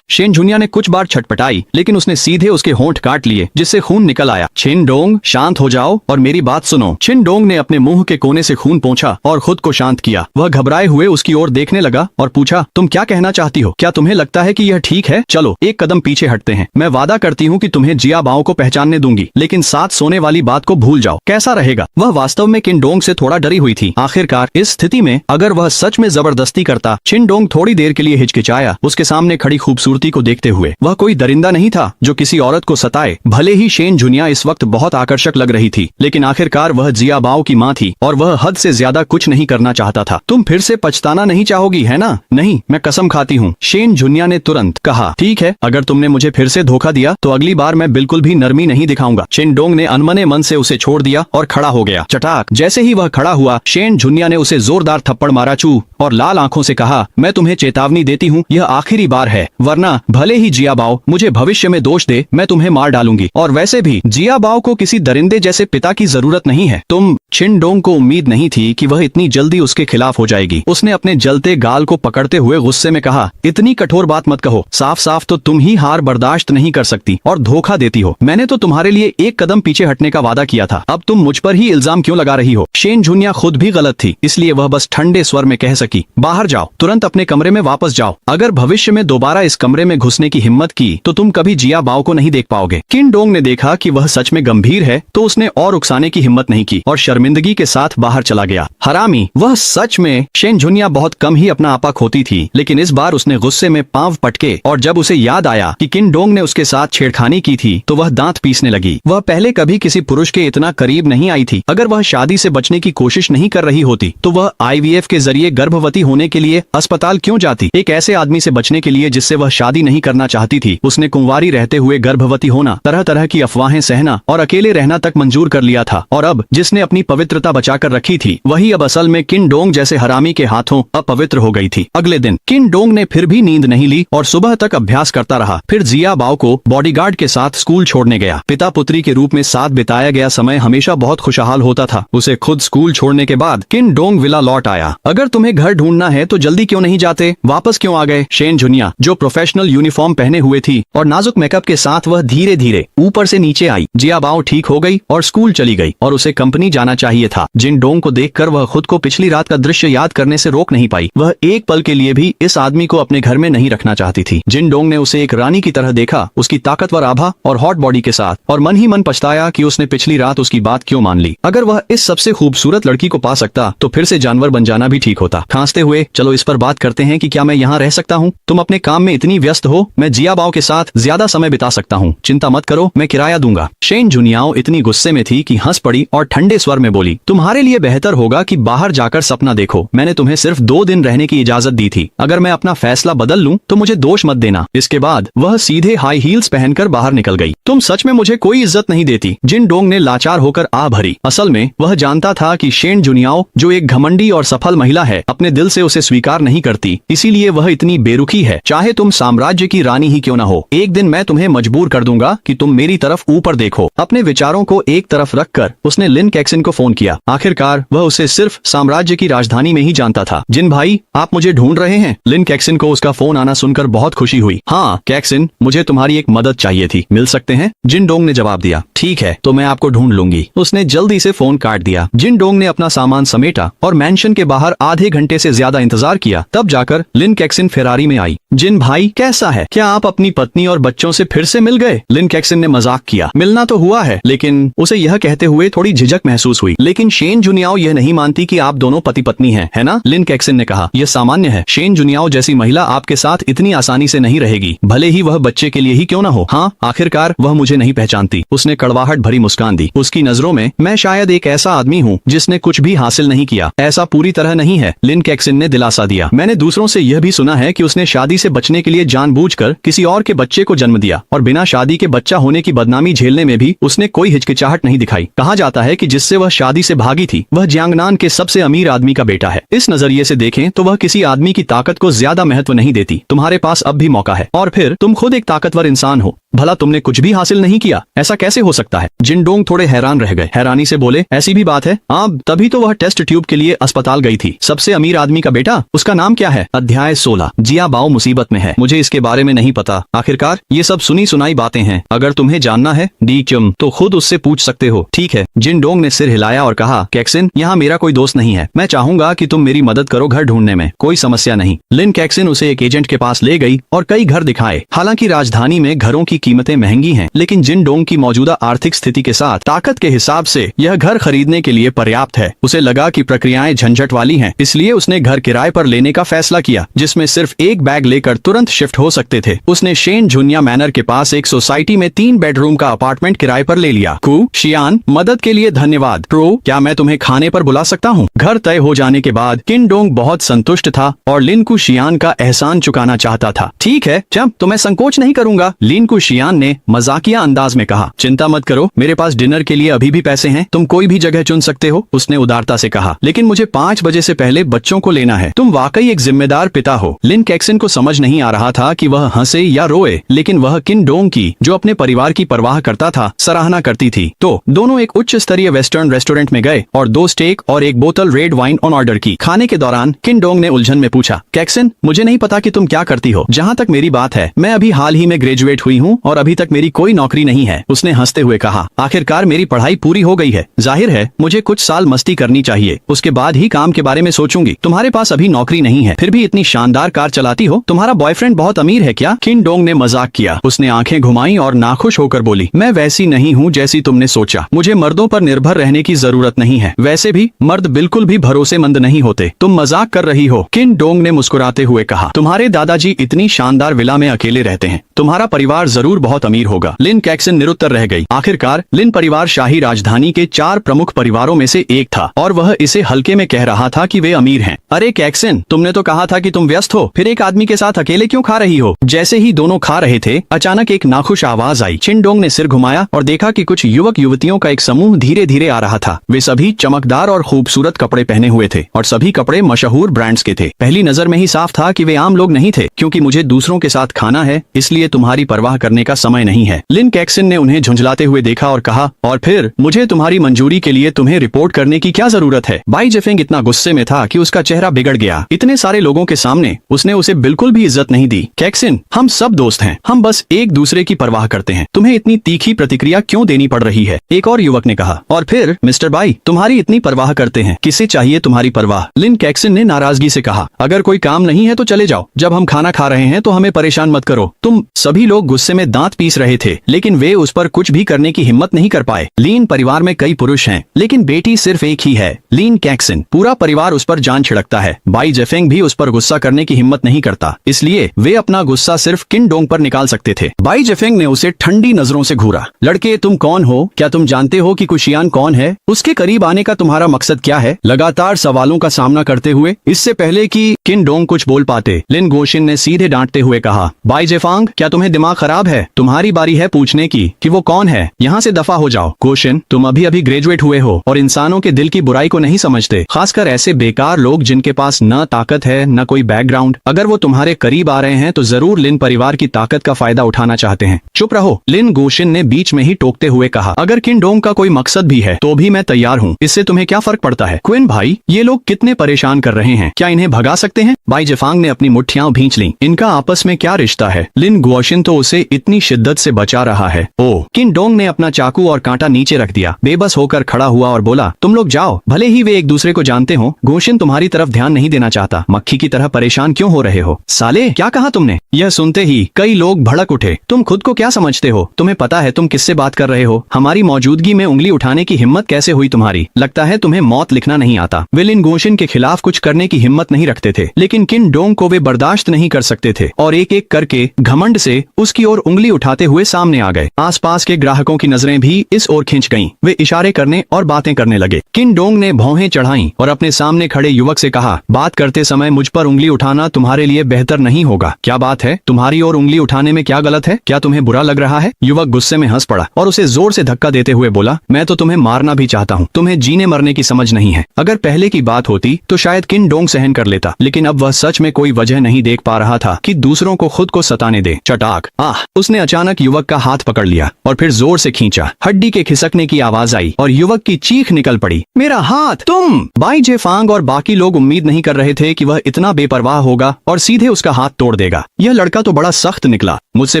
Speaker 1: शेन जुनिया ने कुछ बार छटपटाई, लेकिन उसने सीधे उसके होंठ काट लिए जिससे खून निकल आया। छिनडोंग, शांत हो जाओ और मेरी बात सुनो। छिनडोंग ने अपने मुंह के कोने से खून पोंछा और खुद को शांत किया। वह घबराए हुए उसकी ओर देखने लगा और पूछा, तुम क्या कहना चाहती हो? क्या तुम्हें लगता है कि यह ठीक है? चलो एक कदम पीछे हटते हैं। मैं वादा करती हूँ कि तुम्हें जियाबाओ को पहचानने दूंगी, लेकिन साथ सोने वाली बात को भूल जाओ। कैसा रहेगा? वह वास्तव में किंडोंग से थोड़ा डरी हुई थी। आखिरकार इस स्थिति में अगर वह सच में जबरदस्ती करता। छिनडोंग थोड़ी देर के लिए हिचकिचाया उसके सामने खड़ी खूबसूरती को देखते हुए। वह कोई दरिंदा नहीं था जो किसी औरत को सताए। भले ही शेन जुनिया इस वक्त बहुत आकर्षक लग रही थी, लेकिन आखिरकार वह जियाबाओ की माँ थी और वह हद से ज्यादा कुछ नहीं करना चाहता था। तुम फिर से पछताना नहीं चाहोगी, है ना? नहीं, मैं कसम खाती हूँ, शेन जुनिया ने तुरंत कहा। ठीक है, अगर तुमने मुझे फिर से धोखा दिया तो अगली बार मैं बिल्कुल भी नरमी नहीं दिखाऊंगा। छिनडोंग ने अनमने मन से उसे छोड़ दिया और खड़ा हो गया। चटाक! जैसे ही वह खड़ा हुआ, शेन जुनिया ने उसे जोरदार थप्पड़ मारा चू और लाल आंखों से कहा, मैं तुम्हें चेतावनी देती हूँ, यह आखिरी बार है, वरना भले ही जियाबाओ मुझे भविष्य में दोष दे, मैं तुम्हें मार डालूंगी। और वैसे भी जियाबाओ को किसी दरिंदे जैसे पिता की जरूरत नहीं है। तुम छिन डोंग को उम्मीद नहीं थी कि वह इतनी जल्दी उसके खिलाफ हो जाएगी। उसने अपने जलते गाल को पकड़ते हुए गुस्से में कहा, इतनी कठोर बात मत कहो, साफ साफ तो तुम ही हार बर्दाश्त नहीं कर सकती और धोखा देती हो। मैंने तो तुम्हारे लिए एक कदम पीछे हटने का वादा किया था, अब तुम मुझ पर ही इल्जाम क्यों लगा रही हो? शेन जुनिया खुद भी गलत थी, इसलिए वह बस ठंडे स्वर में कह सकी, बाहर जाओ, तुरंत अपने कमरे में वापस जाओ। अगर भविष्य में दोबारा इस कमरे में घुसने की हिम्मत की तो तुम कभी जिया बाओ को नहीं देख पाओगे। किन डोंग ने देखा कि वह सच में गंभीर है तो उसने और उकसाने की हिम्मत नहीं की और शर्मिंदगी के साथ बाहर चला गया। हरामी। वह सच में शेन जुनिया बहुत कम ही अपना आपा खोती थी, लेकिन इस बार उसने गुस्से में पांव पटके और जब उसे याद आया कि किन डोंग ने उसके साथ छेड़खानी की थी तो वह दांत पीसने लगी। वह पहले कभी किसी पुरुष के इतना करीब नहीं आई थी। अगर वह शादी से बचने की कोशिश नहीं कर रही होती तो वह IVF के जरिए गर्भवती होने के लिए अस्पताल क्यों जाती? एक ऐसे आदमी से बचने के लिए जिससे वह शादी नहीं करना चाहती थी। उसने कुंवारी रहते हुए गर्भवती होना, तरह तरह की अफवाहें सहना और अकेले रहना तक मंजूर कर लिया था। और अब जिसने अपनी पवित्रता बचाकर रखी थी वही अब असल में किन डोंग जैसे हरामी के हाथों अपवित्र हो गई थी। अगले दिन किन डोंग ने फिर भी नींद नहीं ली और सुबह तक अभ्यास करता रहा। फिर जिया बाओ को बॉडीगार्ड के साथ स्कूल छोड़ने गया। पिता पुत्री के रूप में साथ बिताया गया समय हमेशा बहुत खुशहाल होता था। उसे खुद स्कूल छोड़ने के बाद किन डोंग विला लौट आया। अगर तुम्हें घर ढूंढना है तो जल्दी क्यों नहीं जाते? वापस क्यों आ गए? शेन जुनिया, जो प्रोफेशनल यूनिफॉर्म पहने हुए थी और नाजुक मेकअप के साथ वह धीरे धीरे ऊपर से नीचे आई। जिया बाओ ठीक हो गई और स्कूल चली गई और उसे कंपनी जाना चाहिए था। जिन डोंग को देखकर वह खुद को पिछली रात का दृश्य याद करने से रोक नहीं पाई। वह एक पल के लिए भी इस आदमी को अपने घर में नहीं रखना चाहती थी। जिन डोंग ने उसे एक रानी की तरह देखा, उसकी ताकतवर आभा और हॉट बॉडी के साथ, और मन ही मन पछताया कि उसने पिछली रात उसकी बात क्यों मान ली। अगर वह इस सबसे खूबसूरत लड़की को पा सकता तो फिर से जानवर बन जाना भी ठीक होता। खांसते हुए, चलो इस पर बात करते हैं कि क्या मैं यहाँ रह सकता हूँ? तुम अपने काम में इतनी व्यस्त हो, मैं जिया बाओ के साथ ज्यादा समय बिता सकता हूँ। चिंता मत करो, मैं किराया दूंगा। शेन जुनियाओ इतनी गुस्से में थी कि हंस पड़ी और ठंडे स्वर में बोली, तुम्हारे लिए बेहतर होगा कि बाहर जाकर सपना देखो। मैंने तुम्हें सिर्फ 2 दिन रहने की इजाजत दी थी। अगर मैं अपना फैसला बदल लूं तो मुझे दोष मत देना। इसके बाद वह सीधे हाई हील्स पहनकर बाहर निकल गई। तुम सच में मुझे कोई इज्जत नहीं देती। जिन डोंग ने लाचार होकर आ भरी। असल में वह जानता था कि शेन जुनियाओ, जो एक घमंडी और सफल महिला है, अपने दिल से उसे स्वीकार नहीं करती, इसीलिए वह इतनी बेरुखी है। चाहे तुम साम्राज्य की रानी ही क्यों न हो, एक दिन मैं तुम्हें मजबूर कर दूंगा कि तुम मेरी तरफ ऊपर देखो। अपने विचारों को एक तरफ रखकर उसने लिन कैक्सन को फोन किया। आखिरकार वह उसे सिर्फ साम्राज्य की राजधानी में ही जानता था। जिन भाई, आप मुझे ढूंढ रहे हैं? लिन कैक्सन को उसका फोन आना सुनकर बहुत खुशी हुई। हाँ कैक्सन, मुझे तुम्हारी एक मदद चाहिए थी, मिल सकते हैं? जिन डोंग ने जवाब दिया। ठीक है, तो मैं आपको ढूंढ लूंगी। उसने जल्दी से फोन काट दिया। जिन डोंग ने अपना सामान समेटा और मैंशन के बाहर आधे घंटे से ज्यादा इंतजार किया। तब जाकर लिन कैक्सन फेरारी में आई। जिन भाई, कैसा है? क्या आप अपनी पत्नी और बच्चों से फिर से मिल गए? लिन कैक्सन ने मजाक किया। मिलना तो हुआ है, लेकिन उसे यह कहते हुए थोड़ी झिझक महसूस हुई। लेकिन शेन जुनियाओ यह नहीं मानती कि आप दोनों पति पत्नी हैं, है ना? लिन कैक्सन ने कहा। यह सामान्य है। शेन जुनियाओ जैसी महिला आपके साथ इतनी आसानी से नहीं रहेगी, भले ही वह बच्चे के लिए ही क्यों न हो। हाँ, आखिरकार वह मुझे नहीं पहचानती। उसने कड़वाहट भरी मुस्कान दी। उसकी नजरों में मैं शायद एक ऐसा आदमी हूँ जिसने कुछ भी हासिल नहीं किया। ऐसा पूरी तरह नहीं है, लिन कैक्सन ने दिलासा दिया। मैंने दूसरों से यह भी सुना है कि उसने शादी से बचने के लिए जानबूझकर किसी और के बच्चे को जन्म दिया और बिना शादी के बच्चा होने की बदनामी झेलने में भी उसने कोई हिचकिचाहट नहीं दिखाई। कहा जाता है कि जिससे वह शादी से भागी थी वह जियांगनान के सबसे अमीर आदमी का बेटा है। इस नजरिए से देखें तो वह किसी आदमी की ताकत को ज्यादा महत्व नहीं देती। तुम्हारे पास अब भी मौका है, और फिर तुम खुद एक ताकतवर इंसान हो। भला तुमने कुछ भी हासिल नहीं किया? ऐसा कैसे हो सकता है? जिन डोंग थोड़े हैरान रह गए। हैरानी से बोले, ऐसी भी बात है? हाँ, तभी तो वह टेस्ट ट्यूब के लिए अस्पताल गई थी। सबसे अमीर आदमी का बेटा? उसका नाम क्या है? अध्याय 16। जिया बाओ मुसीबत में है। मुझे इसके बारे में नहीं पता। आखिरकार ये सब सुनी सुनाई बातें हैं। अगर तुम्हें जानना है डी चुम, तो खुद उससे पूछ सकते हो। ठीक है। जिन डोंग ने सिर हिलाया और कहा, कैक्सन, यहाँ मेरा कोई दोस्त नहीं है। मैं चाहूंगा कि तुम मेरी मदद करो घर ढूंढने में। कोई समस्या नहीं। लिन कैक्सन उसे एक एजेंट के पास ले गई और कई घर दिखाए। हालांकि राजधानी में घरों की कीमतें महंगी हैं, लेकिन जिन डोंग की मौजूदा आर्थिक स्थिति के साथ ताकत के हिसाब से यह घर खरीदने के लिए पर्याप्त है। उसे लगा कि प्रक्रियाएं झंझट वाली हैं, इसलिए उसने घर किराए पर लेने का फैसला किया, जिसमें सिर्फ एक बैग लेकर तुरंत शिफ्ट हो सकते थे। उसने शेन जुनिया मैनर के पास एक सोसाइटी में 3 बेडरूम का अपार्टमेंट किराए पर ले लिया। कू शियान, मदद के लिए धन्यवाद। प्रो, क्या मैं तुम्हें खाने पर बुला सकता हूँ? घर तय हो जाने के बाद किन डोंग बहुत संतुष्ट था और लिन कू शियान का एहसान चुकाना चाहता था। ठीक है चंप, तो मैं संकोच नहीं करूंगा। लिन कू शियान ने मजाकिया अंदाज में कहा, चिंता मत करो, मेरे पास डिनर के लिए अभी भी पैसे हैं, तुम कोई भी जगह चुन सकते हो। उसने उदारता से कहा, लेकिन मुझे 5 बजे से पहले बच्चों को लेना है। तुम वाकई एक जिम्मेदार पिता हो। लिन कैक्सन को समझ नहीं आ रहा था कि वह हंसे या रोए, लेकिन वह किन डोंग की, जो अपने परिवार की परवाह करता था, सराहना करती थी। तो दोनों एक उच्च स्तरीय वेस्टर्न रेस्टोरेंट में गए और 2 स्टेक और 1 बोतल रेड वाइन ऑन ऑर्डर की। खाने के दौरान किन डोंग ने उलझन में पूछा, कैक्सन, मुझे नहीं पता कि तुम क्या करती हो। जहाँ तक मेरी बात है, मैं अभी हाल ही में ग्रेजुएट हुई हूँ और अभी तक मेरी कोई नौकरी नहीं है। उसने हंसते हुए कहा, आखिरकार मेरी पढ़ाई पूरी हो गई है। जाहिर है मुझे कुछ साल मस्ती करनी चाहिए, उसके बाद ही काम के बारे में सोचूंगी। तुम्हारे पास अभी नौकरी नहीं है, फिर भी इतनी शानदार कार चलाती हो। तुम्हारा बॉयफ्रेंड बहुत अमीर है क्या? किन डोंग ने मजाक किया। उसने आंखें घुमाई और नाखुश होकर बोली, मैं वैसी नहीं हूँ जैसी तुमने सोचा। मुझे मर्दों पर निर्भर रहने की जरूरत नहीं है। वैसे भी मर्द बिल्कुल भी भरोसेमंद नहीं होते। तुम मजाक कर रही हो। किन डोंग ने मुस्कुराते हुए कहा, तुम्हारे दादाजी इतनी शानदार विला में अकेले रहते हैं, तुम्हारा परिवार जरूर बहुत अमीर होगा। लिन कैक्सन निरुत्तर रह गई। आखिरकार लिन परिवार शाही राजधानी के 4 प्रमुख परिवारों में से एक था और वह इसे हल्के में कह रहा था कि वे अमीर हैं। अरे कैक्सन, तुमने तो कहा था कि तुम व्यस्त हो, फिर एक आदमी के साथ अकेले क्यों खा रही हो? जैसे ही दोनों खा रहे थे, अचानक एक नाखुश आवाज आई। चिनडोंग ने सिर घुमाया और देखा कि कुछ युवक युवतियों का एक समूह धीरे धीरे आ रहा था। वे सभी चमकदार और खूबसूरत कपड़े पहने हुए थे और सभी कपड़े मशहूर ब्रांड्स के थे। पहली नजर में ही साफ था कि वे आम लोग नहीं थे। क्योंकि मुझे दूसरों के साथ खाना है, इसलिए तुम्हारी परवाह करने का समय नहीं है। लिन कैक्सन ने उन्हें झुंझलाते हुए देखा और कहा, और फिर मुझे तुम्हारी मंजूरी के लिए तुम्हें रिपोर्ट करने की क्या जरूरत है? बाई जेफेंग इतना गुस्से में था कि उसका चेहरा बिगड़ गया। इतने सारे लोगों के सामने उसने उसे बिल्कुल भी इज्जत नहीं दी। कैक्सन, हम सब दोस्त हैं, हम बस एक दूसरे की परवाह करते हैं। तुम्हें इतनी तीखी प्रतिक्रिया क्यों देनी पड़ रही है? एक और युवक ने कहा। और फिर मिस्टर बाई, तुम्हारी इतनी परवाह करते हैं, किसे चाहिए तुम्हारी परवाह? लिन कैक्सन ने नाराजगी से कहा, अगर कोई काम नहीं है तो चले जाओ। जब हम खाना खा रहे हैं तो हमें परेशान मत करो। तुम सभी लोग गुस्से में दांत पीस रहे थे, लेकिन वे उस पर कुछ भी करने की हिम्मत नहीं कर पाए। लीन परिवार में कई पुरुष हैं, लेकिन बेटी सिर्फ एक ही है, लीन कैक्सन। पूरा परिवार उस पर जान छिड़कता है। बाई जेफेंग भी उस पर गुस्सा करने की हिम्मत नहीं करता, इसलिए वे अपना गुस्सा सिर्फ किन डोंग पर निकाल सकते थे। बाई जेफेंग ने उसे ठंडी नजरों से घूरा। लड़के, तुम कौन हो? क्या तुम जानते हो कि कुशियान कौन है? उसके करीब आने का तुम्हारा मकसद क्या है? लगातार सवालों का सामना करते हुए, इससे पहले कि किन डोंग कुछ बोल पाते, लिन गोशिन ने सीधे डांटते हुए कहा, बाई जेफांग, क्या तुम्हें दिमाग खराब है? तुम्हारी बारी है पूछने की कि वो कौन है। यहाँ से दफा हो जाओ। गोशिन, तुम अभी अभी ग्रेजुएट हुए हो और इंसानों के दिल की बुराई को नहीं समझते, खासकर ऐसे बेकार लोग जिनके पास न ताकत है न कोई बैकग्राउंड। अगर वो तुम्हारे करीब आ रहे हैं तो जरूर लिन परिवार की ताकत का फायदा उठाना चाहते हैं। चुप रहो, लिन गोशिन ने बीच में ही टोकते हुए कहा। अगर किन डोंग का कोई मकसद भी है तो भी मैं तैयार हूँ, इससे तुम्हें क्या फर्क पड़ता है? क्विन भाई, ये लोग कितने परेशान कर रहे हैं, क्या इन्हें भगा सकते हैं? बाई जेफांग ने अपनी मुट्ठियां भींच लीं। इनका आपस में क्या रिश्ता है? लिन गोशिन तो उसे इतनी शिद्दत से बचा रहा है। ओह! किन डोंग ने अपना चाकू और कांटा नीचे रख दिया, बेबस होकर खड़ा हुआ और बोला, तुम लोग जाओ, भले ही वे एक दूसरे को जानते हो। गोशिन तुम्हारी तरफ ध्यान नहीं देना चाहता। मक्खी की तरह परेशान क्यों हो रहे हो? साले, क्या कहा तुमने? यह सुनते ही कई लोग भड़क उठे। तुम खुद को क्या समझते हो? तुम्हें पता है तुम किससे बात कर रहे हो? हमारी मौजूदगी में उंगली उठाने की हिम्मत कैसे हुई तुम्हारी? लगता है तुम्हें मौत लिखना नहीं आता। वे लिन गोशिन के खिलाफ कुछ करने की हिम्मत नहीं रखते थे, लेकिन किन डोंग को वे बर्दाश्त नहीं कर सकते थे और एक एक करके घमंड से उसकी ओर उंगली उठाते हुए सामने आ गए। आसपास के ग्राहकों की नजरें भी इस ओर खिंच गईं। वे इशारे करने और बातें करने लगे। किन डोंग ने भौहें चढ़ाईं और अपने सामने खड़े युवक से कहा, बात करते समय मुझ पर उंगली उठाना तुम्हारे लिए बेहतर नहीं होगा। क्या बात है? तुम्हारी ओर उंगली उठाने में क्या गलत है? क्या तुम्हें बुरा लग रहा है? युवक गुस्से में हंस पड़ा और उसे जोर से धक्का देते हुए बोला, मैं तो तुम्हें मारना भी चाहता हूँ, तुम्हें जीने मरने की समझ नहीं है। अगर पहले की बात होती तो शायद किन डोंग सहन कर लेता, लेकिन अब वह सच में कोई वजह नहीं देख पा रहा था कि दूसरों को खुद को सताने दे। चटाक! आह! उसने अचानक युवक का हाथ पकड़ लिया और फिर जोर से खींचा। हड्डी के खिसकने की आवाज आई और युवक की चीख निकल पड़ी, मेरा हाथ! तुम! बाई जेफांग और बाकी लोग उम्मीद नहीं कर रहे थे कि वह इतना बेपरवाह होगा और सीधे उसका हाथ तोड़ देगा। यह लड़का तो बड़ा सख्त निकला। मुझसे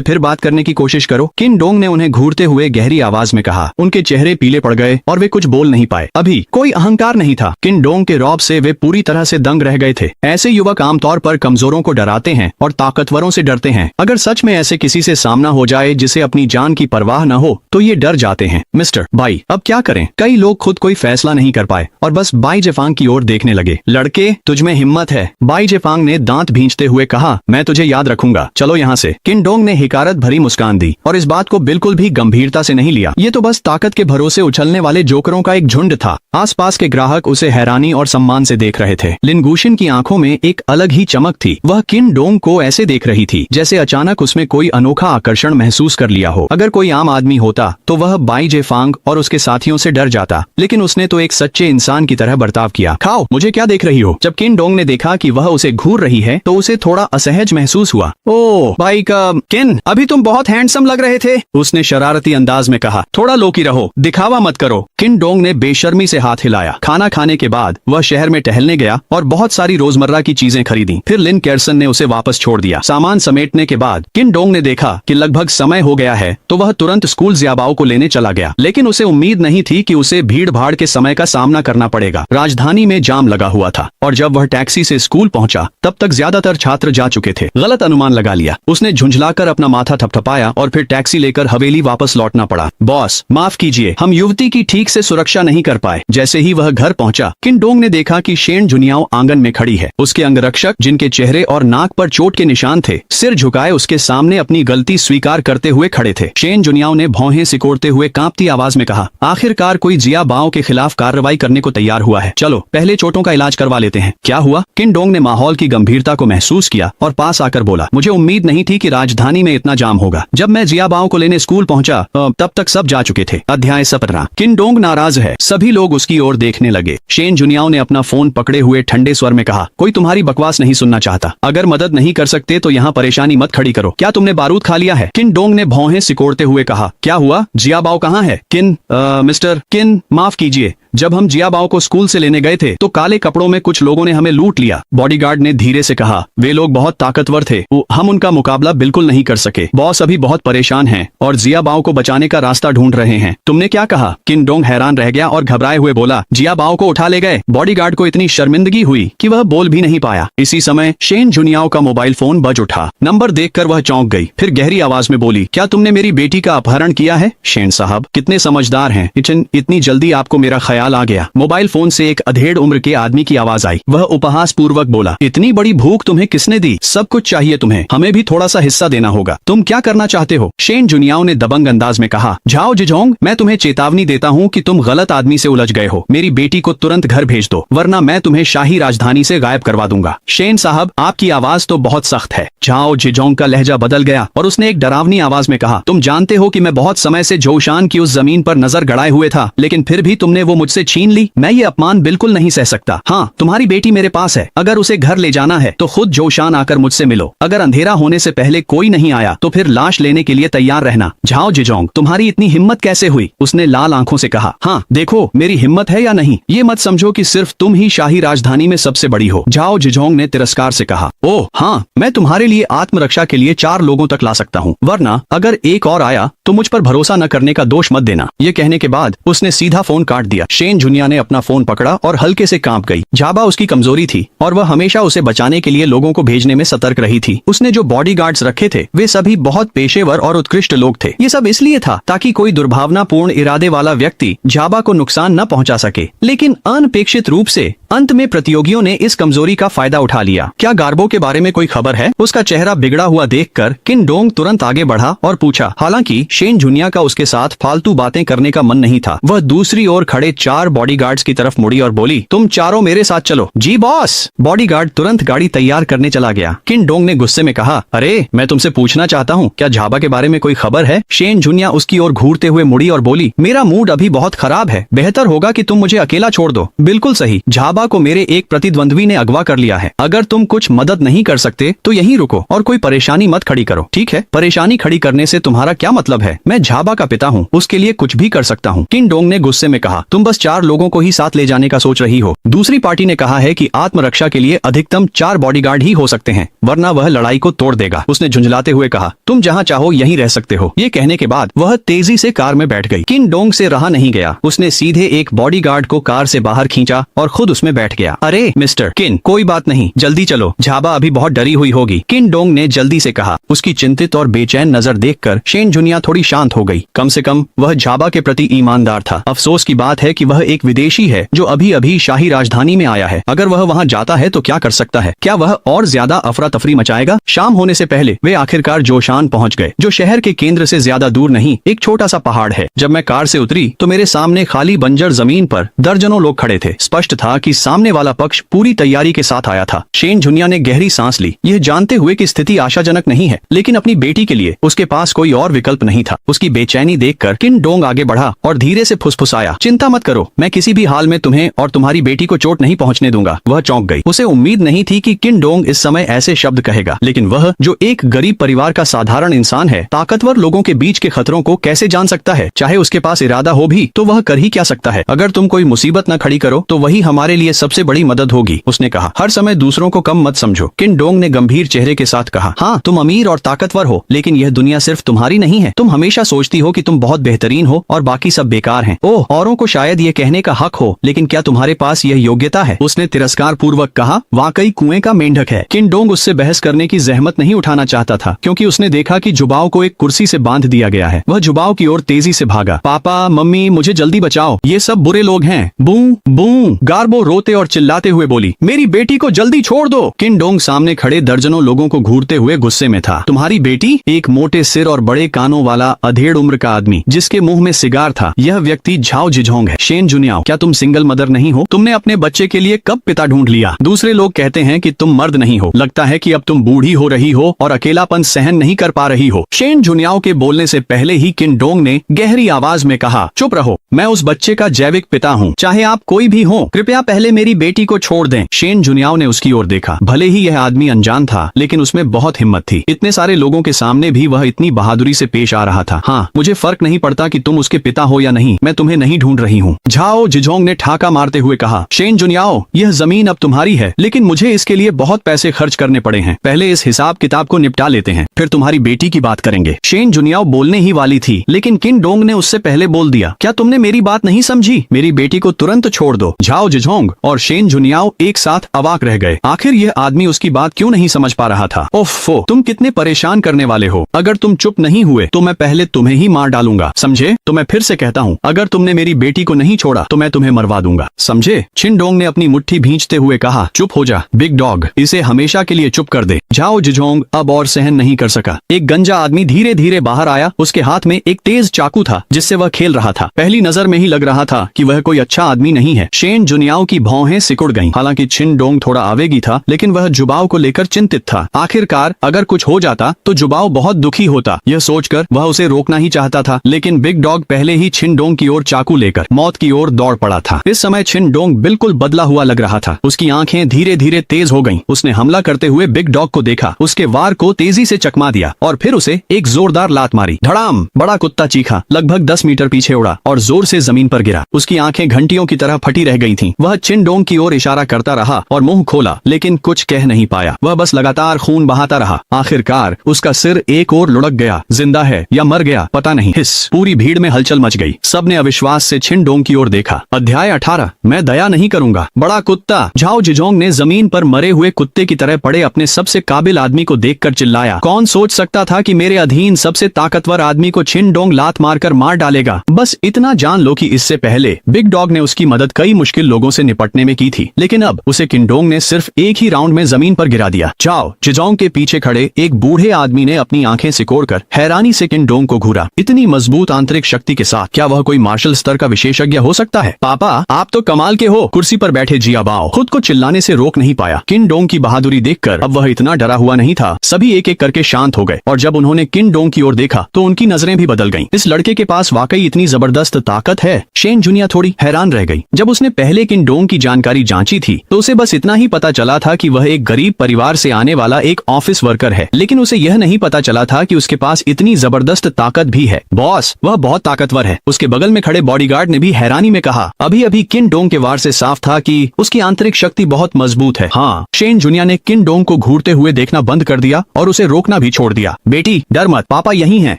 Speaker 1: फिर बात करने की कोशिश करो, किन डोंग ने उन्हें घूरते हुए गहरी आवाज में कहा। उनके चेहरे पीले पड़ गए और वे कुछ बोल नहीं पाए। अभी कोई अहंकार नहीं था। किन डोंग के रौब से वे पूरी तरह से दंग रह गए थे। ऐसे युवक आमतौर पर कमजोरों को डराते हैं और ताकतवरों से डरते हैं। अगर सच में ऐसे किसी से सामना हो जाए जिसे अपनी जान की परवाह न हो तो ये डर जाते हैं। मिस्टर बाई, अब क्या करें? कई लोग खुद कोई फैसला नहीं कर पाए और बस बाई जेफांग की ओर देखने लगे। लड़के लड़के, तुझ में हिम्मत है। बाई जेफांग ने दांत भींचते हुए कहा, मैं तुझे याद रखूंगा, चलो यहाँ से। किन डोंग ने हिकारत भरी मुस्कान दी और इस बात को बिल्कुल भी गंभीरता से नहीं लिया। ये तो बस ताकत के भरोसे उछलने वाले जोकरों का एक झुंड था। आसपास के ग्राहक उसे हैरानी और सम्मान से देख रहे थे। लिन गुशिन की आंखों में एक अलग ही चमक थी। वह किन डोंग को ऐसे देख रही थी जैसे अचानक उसमें कोई अनोखा आकर्षण महसूस कर लिया हो। अगर कोई आम आदमी होता तो वह बाई जेफांग और उसके साथियों से डर जाता, लेकिन उसने तो एक सच्चे इंसान की तरह बर्ताव किया। खाओ, मुझे क्या देख रही हो? जब किन डोंग ने देखा कि वह उसे घूर रही है तो उसे थोड़ा असहज महसूस हुआ। ओह बाई का किन, अभी तुम बहुत हैंडसम लग रहे थे, उसने शरारती अंदाज में कहा। थोड़ा लोकी रहो, दिखावा मत करो। किन डोंग ने बेशर्मी से हाथ हिलाया। खाना खाने के बाद वह शहर में टहलने गया और बहुत सारी रोजमर्रा की चीजें खरीदी। फिर लिन केर्सन ने उसे वापस छोड़ दिया। सामान समेटने के बाद किन डोंग ने देखा कि लगभग समय हो गया है तो वह तुरंत स्कूल जियाबाओ को लेने चला गया। लेकिन उसे उम्मीद नहीं थी कि उसे भीड़ भाड़ के समय का सामना करना पड़ेगा। राजधानी में जाम लगा हुआ था और जब वह टैक्सी से स्कूल पहुंचा तब तक ज्यादातर छात्र जा चुके थे। गलत अनुमान लगा लिया। उसने झुंझलाकर अपना माथा थपथपाया और फिर टैक्सी लेकर हवेली वापस लौटना पड़ा। बॉस माफ कीजिए, हम युवती की ठीक से सुरक्षा नहीं कर पाए। जैसे ही वह घर पहुंचा किन डोंग ने देखा कि शेन जुनियाओ आंगन में खड़ी है। उसके अंगरक्षक, जिनके चेहरे और नाक पर चोट के निशान थे, सिर झुकाए उसके सामने अपनी गलती स्वीकार करते हुए खड़े थे। शेन जुनियाओ ने भौहें सिकोड़ते हुए कांपती आवाज में कहा, आखिरकार कोई जिया बाओ के खिलाफ कार्रवाई करने को तैयार हुआ है। चलो पहले चोटों का इलाज करवा लेते हैं। क्या हुआ? किन डोंग ने माहौल की गंभीरता को महसूस किया और पास आकर बोला, मुझे उम्मीद नहीं थी कि राजधानी में इतना जाम होगा। जब मैं जिया बाओ को लेने स्कूल पहुंचा तब तक सब जा चुके थे। अध्याय 17। किन डोंग नाराज है। सभी लोग उसकी ओर देखने लगे। शेन जुनियाओ ने अपना फोन पकड़े हुए ठंडे स्वर में कहा, कोई तुम्हारी बकवास नहीं सुनना चाहता। अगर मदद नहीं कर सकते तो यहाँ परेशानी मत खड़ी करो। क्या तुमने बारूद खा लिया है? किन डोंग ने भौहें सिकोड़ते हुए कहा। क्या हुआ? जिया बाओ कहाँ है? किन मिस्टर किन, माफ कीजिए, जब हम जिया बाओ को स्कूल से लेने गए थे तो काले कपड़ों में कुछ लोगों ने हमें लूट लिया। बॉडीगार्ड ने धीरे से कहा। वे लोग बहुत ताकतवर थे, हम उनका मुकाबला बिल्कुल नहीं कर सके। बॉस अभी बहुत परेशान हैं और जिया बाओ को बचाने का रास्ता ढूंढ रहे हैं। तुमने क्या कहा? किन डोंग हैरान रह गया और घबराए हुए बोला, जिया बाओ को उठा ले गए। बॉडीगार्ड को इतनी शर्मिंदगी हुई कि वह बोल भी नहीं पाया। इसी समय शेन जुनियाओ का मोबाइल फोन बज उठा। नंबर देखकर वह चौंक गई। फिर गहरी आवाज में बोली, क्या तुमने मेरी बेटी का अपहरण किया है? शेन साहब कितने समझदार हैं। इतनी जल्दी आपको मेरा ख्याल आ गया। मोबाइल फोन से एक अधेड़ उम्र के आदमी की आवाज आई। वह उपहास पूर्वक बोला, इतनी बड़ी भूख तुम्हें किसने दी? सब कुछ चाहिए तुम्हें, हमें भी थोड़ा सा हिस्सा देना होगा। तुम क्या करना चाहते हो? शेन जुनियाओ ने दबंग अंदाज में कहा। झाओ जिजोंग, मैं तुम्हें चेतावनी देता हूँ कि तुम गलत आदमी से उलझ गए हो। मेरी बेटी को तुरंत घर भेज दो, वरना मैं तुम्हें शाही राजधानी से गायब करवा दूंगा। शेन साहब, आपकी आवाज तो बहुत सख्त है। झाओ जिजोंग का लहजा बदल गया और उसने एक डरावनी आवाज में कहा, तुम जानते हो कि मैं बहुत समय से जोशान की उस जमीन पर नजर गड़ाए हुए था, लेकिन फिर भी तुमने वो मुझसे छीन ली। मैं ये अपमान बिल्कुल नहीं सह सकता। हाँ, तुम्हारी बेटी मेरे पास है। अगर उसे घर ले जाना है तो खुद जोशान आकर मुझसे मिलो। अगर अंधेरा होने से पहले कोई नहीं आया तो फिर लाश लेने के लिए तैयार रहना। झाओ जिजोंग, तुम्हारी इतनी हिम्मत कैसे हुई? उसने लाल आंखों से कहा। हाँ, देखो मेरी हिम्मत है या नहीं, ये मत समझो कि सिर्फ तुम ही शाही राजधानी में सबसे बड़ी हो। झाओ जिजोंग ने तिरस्कार से कहा। ओह हाँ, मैं तुम्हारे लिए आत्मरक्षा के लिए 4 लोगों तक ला सकता हूँ, वरना अगर एक और आया तो मुझ पर भरोसा न करने का दोष मत देना। ये कहने के बाद उसने सीधा फोन काट दिया। शेन जुनिया ने अपना फोन पकड़ा और हल्के से कांप गई। झाबा उसकी कमजोरी थी और वह हमेशा उसे बचाने के लिए लोगों को भेजने में सतर्क रही थी। उसने जो बॉडीगार्ड्स रखे थे वे सभी बहुत पेशेवर और उत्कृष्ट लोग थे। ये सब इसलिए था ताकि कोई दुर्भावनापूर्ण इरादे वाला व्यक्ति झाबा को नुकसान न पहुंचा सके। लेकिन अनपेक्षित रूप से अंत में प्रतियोगियों ने इस कमजोरी का फायदा उठा लिया। क्या गार्बो के बारे में कोई खबर है? उसका चेहरा बिगड़ा हुआ देखकर किन डोंग तुरंत आगे बढ़ा और पूछा। हालांकि शेन जुनिया का उसके साथ फालतू बातें करने का मन नहीं था। वह दूसरी ओर खड़े 4 बॉडीगार्ड्स की तरफ मुड़ी और बोली, तुम चारों मेरे साथ चलो। जी बॉस। बॉडीगार्ड तुरंत गाड़ी तैयार करने चला गया। किन डोंग ने गुस्से में कहा, अरे मैं तुमसे पूछना चाहता हूँ, क्या झाबा के बारे में कोई खबर है? शेन जुनिया उसकी ओर घूरते हुए मुड़ी और बोली, मेरा मूड अभी बहुत खराब है, बेहतर होगा कि तुम मुझे अकेला छोड़ दो। बिल्कुल सही, झाबा को मेरे एक प्रतिद्वंद्वी ने अगवा कर लिया है। अगर तुम कुछ मदद नहीं कर सकते तो यहीं रुको और कोई परेशानी मत खड़ी करो, ठीक है? परेशानी खड़ी करने से तुम्हारा क्या मतलब है? मैं झाबा का पिता हूँ, उसके लिए कुछ भी कर सकता हूँ। किन डोंग ने गुस्से में कहा, तुम बस 4 लोगों को ही साथ ले जाने का सोच रही हो। दूसरी पार्टी ने कहा है कि आत्मरक्षा के लिए अधिकतम 4 बॉडीगार्ड ही हो सकते हैं, वरना वह लड़ाई को तोड़ देगा। उसने झुंझलाते हुए कहा, तुम जहाँ चाहो यहीं रह सकते हो। ये कहने के बाद वह तेजी से कार में बैठ गई। किन डोंग से रहा नहीं गया। उसने सीधे एक बॉडीगार्ड को कार से बाहर खींचा और खुद उसमें बैठ गया। अरे मिस्टर किन, कोई बात नहीं, जल्दी चलो, झाबा अभी बहुत डरी हुई होगी। किन डोंग ने जल्दी से कहा। उसकी चिंतित और बेचैन नजर देखकर शेन जुनिया थोड़ी शांत हो गई। कम से कम वह झाबा के प्रति ईमानदार था। अफसोस की बात है कि कि वह एक विदेशी है जो अभी अभी शाही राजधानी में आया है। अगर वह वहाँ जाता है तो क्या कर सकता है? क्या वह और ज्यादा अफरा तफरी मचाएगा? शाम होने से पहले वे आखिरकार जोशान पहुँच गए, जो शहर के केंद्र से ज्यादा दूर नहीं, एक छोटा सा पहाड़ है। जब मैं कार से उतरी तो मेरे सामने खाली बंजर जमीन पर दर्जनों लोग खड़े थे। स्पष्ट था कि सामने वाला पक्ष पूरी तैयारी के साथ आया था। शेन जुनिया ने गहरी सांस ली, यह जानते हुए कि स्थिति आशाजनक नहीं है, लेकिन अपनी बेटी के लिए उसके पास कोई और विकल्प नहीं था। उसकी बेचैनी देखकर किन डोंग आगे बढ़ा और धीरे से फुसफुसाया, चिंता मत करो, मैं किसी भी हाल में तुम्हें और तुम्हारी बेटी को चोट नहीं पहुंचने दूंगा। वह चौंक गई। उसे उम्मीद नहीं थी कि किन डोंग इस समय ऐसे शब्द कहेगा, लेकिन वह जो एक गरीब परिवार का साधारण इंसान है, ताकतवर लोगों के बीच के खतरों को कैसे जान सकता है? चाहे उसके पास इरादा हो भी तो वह कर ही क्या सकता है? अगर तुम कोई मुसीबत न खड़ी करो तो वही हमारे लिए सबसे बड़ी मदद होगी, उसने कहा। हर समय दूसरों को कम मत समझो, किन डोंग ने गंभीर चेहरे के साथ कहा। हाँ, तुम अमीर और ताकतवर हो, लेकिन यह दुनिया सिर्फ तुम्हारी नहीं है। तुम हमेशा सोचती हो कि तुम बहुत बेहतरीन हो और बाकी सब बेकार हैं। ओह, औरों को शायद ये कहने का हक हो, लेकिन क्या तुम्हारे पास यह योग्यता है? उसने तिरस्कार पूर्वक कहा। वाकई कुएं का मेंढक है। किन डोंग उससे बहस करने की जहमत नहीं उठाना चाहता था, क्योंकि उसने देखा कि जुबाओ को एक कुर्सी से बांध दिया गया है। वह जुबाओ की ओर तेजी से भागा। पापा, मम्मी, मुझे जल्दी बचाओ, ये सब बुरे लोग हैं। बू बू, गार्बो रोते और चिल्लाते हुए बोली, मेरी बेटी को जल्दी छोड़ दो। किन डोंग सामने खड़े दर्जनों लोगों को घूरते हुए गुस्से में था। तुम्हारी बेटी? एक मोटे सिर और बड़े कानों वाला अधेड़ उम्र का आदमी जिसके मुंह में सिगार था। यह व्यक्ति झाओ जिझोंग है। शेन जुनियाओ, क्या तुम सिंगल मदर नहीं हो? तुमने अपने बच्चे के लिए कब पिता ढूंढ लिया? दूसरे लोग कहते हैं कि तुम मर्द नहीं हो। लगता है कि अब तुम बूढ़ी हो रही हो और अकेलापन सहन नहीं कर पा रही हो। शेन जुनियाओ के बोलने से पहले ही किन डोंग ने गहरी आवाज में कहा, चुप रहो, मैं उस बच्चे का जैविक पिता हूँ, चाहे आप कोई भी हो। कृपया पहले मेरी बेटी को छोड़ दें। शेन जुनियाओ ने उसकी ओर देखा। भले ही यह आदमी अनजान था, लेकिन उसमें बहुत हिम्मत थी। इतने सारे लोगों के सामने भी वह इतनी बहादुरी से पेश आ रहा था। हाँ, मुझे फर्क नहीं पड़ता कि तुम उसके पिता हो या नहीं, मैं तुम्हें नहीं ढूंढ रही हूँ, झाओ जिझोंग ने ठाका मारते हुए कहा। शेन जुनियाओ, यह जमीन अब तुम्हारी है, लेकिन मुझे इसके लिए बहुत पैसे खर्च करने पड़े हैं। पहले इस हिसाब किताब को निपटा लेते हैं, फिर तुम्हारी बेटी की बात करेंगे। शेन जुनियाओ बोलने ही वाली थी, लेकिन किन डोंग ने उससे पहले बोल दिया। क्या तुमने मेरी बात नहीं समझी? मेरी बेटी को तुरंत छोड़ दो। झाओ जिझोंग और शेन जुनियाओ एक साथ अवाक रह गए। आखिर यह आदमी उसकी बात क्यों नहीं समझ पा रहा था? ओफो, तुम कितने परेशान करने वाले हो। अगर तुम चुप नहीं हुए तो मैं पहले तुम्हें ही मार डालूंगा, समझे? तो मैं फिर से कहता हूँ, अगर तुमने मेरी बेटी को नहीं छोड़ा तो मैं तुम्हें मरवा दूंगा, समझे? छिन डोंग ने अपनी मुट्ठी भींचते हुए कहा। चुप हो जा बिग डॉग, इसे हमेशा के लिए चुप कर दे। झाओ जिझोंग अब और सहन नहीं कर सका। एक गंजा आदमी धीरे धीरे बाहर आया। उसके हाथ में एक तेज चाकू था जिससे वह खेल रहा था। पहली नजर में ही लग रहा था कि वह कोई अच्छा आदमी नहीं है। शेन जुनियाओ की भौहें सिकुड़ गईं। हालांकि छिन डोंग थोड़ा आवेगी था, लेकिन वह जुबाओ को लेकर चिंतित था। आखिरकार अगर कुछ हो जाता तो जुबाओ बहुत दुखी होता। यह सोचकर वह उसे रोकना ही चाहता था, लेकिन बिग डॉग पहले ही छिन डोंग की ओर चाकू लेकर मौत की ओर दौड़ पड़ा था। इस समय छिन डोंग बिल्कुल बदला हुआ लग रहा था। उसकी आंखें धीरे धीरे तेज हो गईं। उसने हमला करते हुए बिग डॉग को देखा, उसके वार को तेजी से चकमा दिया और फिर उसे एक जोरदार लात मारी। धड़ाम! बड़ा कुत्ता चीखा, लगभग 10 मीटर पीछे उड़ा और जोर से जमीन पर गिरा। उसकी आंखें घंटियों की तरह फटी रह गई थीं। वह छिन डोंग की ओर इशारा करता रहा और मुंह खोला, लेकिन कुछ कह नहीं पाया। वह बस लगातार खून बहाता रहा। आखिरकार उसका सिर एक ओर लुढ़क गया। जिंदा है या मर गया पता नहीं। हिस! पूरी भीड़ में हलचल मच गई। सबने अविश्वास से छिन डोंग की ओर देखा। अध्याय 18, मैं दया नहीं करूंगा। बड़ा कुत्ता! झाओ जिझोंग ने जमीन पर मरे हुए कुत्ते की तरह पड़े अपने सबसे काबिल आदमी को देखकर चिल्लाया। कौन सोच सकता था कि मेरे अधीन सबसे ताकतवर आदमी को छिन डोंग लात मारकर मार डालेगा। बस इतना जान लो कि इससे पहले बिग डॉग ने उसकी मदद कई मुश्किल लोगों से निपटने में की थी, लेकिन अब उसे किन डोंग ने सिर्फ एक ही राउंड में जमीन पर गिरा दिया। झाओ जिझोंग के पीछे खड़े एक बूढ़े आदमी ने अपनी आंखें सिकोड़कर हैरानी से किन डोंग को घूरा। इतनी मजबूत आंतरिक शक्ति के साथ क्या वह कोई मार्शल स्तर का विशेषज्ञ हो सकता है? पापा, आप तो कमाल के हो। कुर्सी पर बैठे जियाबाओ खुद को चिल्लाने से रोक नहीं पाया। किन डोंग की बहादुरी देखकर अब वह इतना डरा हुआ नहीं था। सभी एक एक करके शांत हो गए और जब उन्होंने किन डोंग की ओर देखा तो उनकी नजरें भी बदल गईं। इस लड़के के पास वाकई इतनी जबरदस्त ताकत है। शेन जुनिया थोड़ी हैरान रह गई। जब उसने पहले किन डोंग की जानकारी जांची थी तो उसे बस इतना ही पता चला था कि वह एक गरीब परिवार से आने वाला एक ऑफिस वर्कर है, लेकिन उसे यह नहीं पता चला था कि उसके पास इतनी जबरदस्त ताकत भी है। बॉस, वह बहुत ताकतवर है। उसके बगल में खड़े बॉडीगार्ड ने भी हैरानी में कहा। अभी अभी किन डोंग के वार से साफ था कि उसकी आंतरिक शक्ति बहुत मजबूत है। हाँ, शेन जुनिया ने किन डोंग को घूरते हुए देखना बंद कर दिया और उसे रोकना भी छोड़ दिया। बेटी, डर मत, पापा यहीं हैं।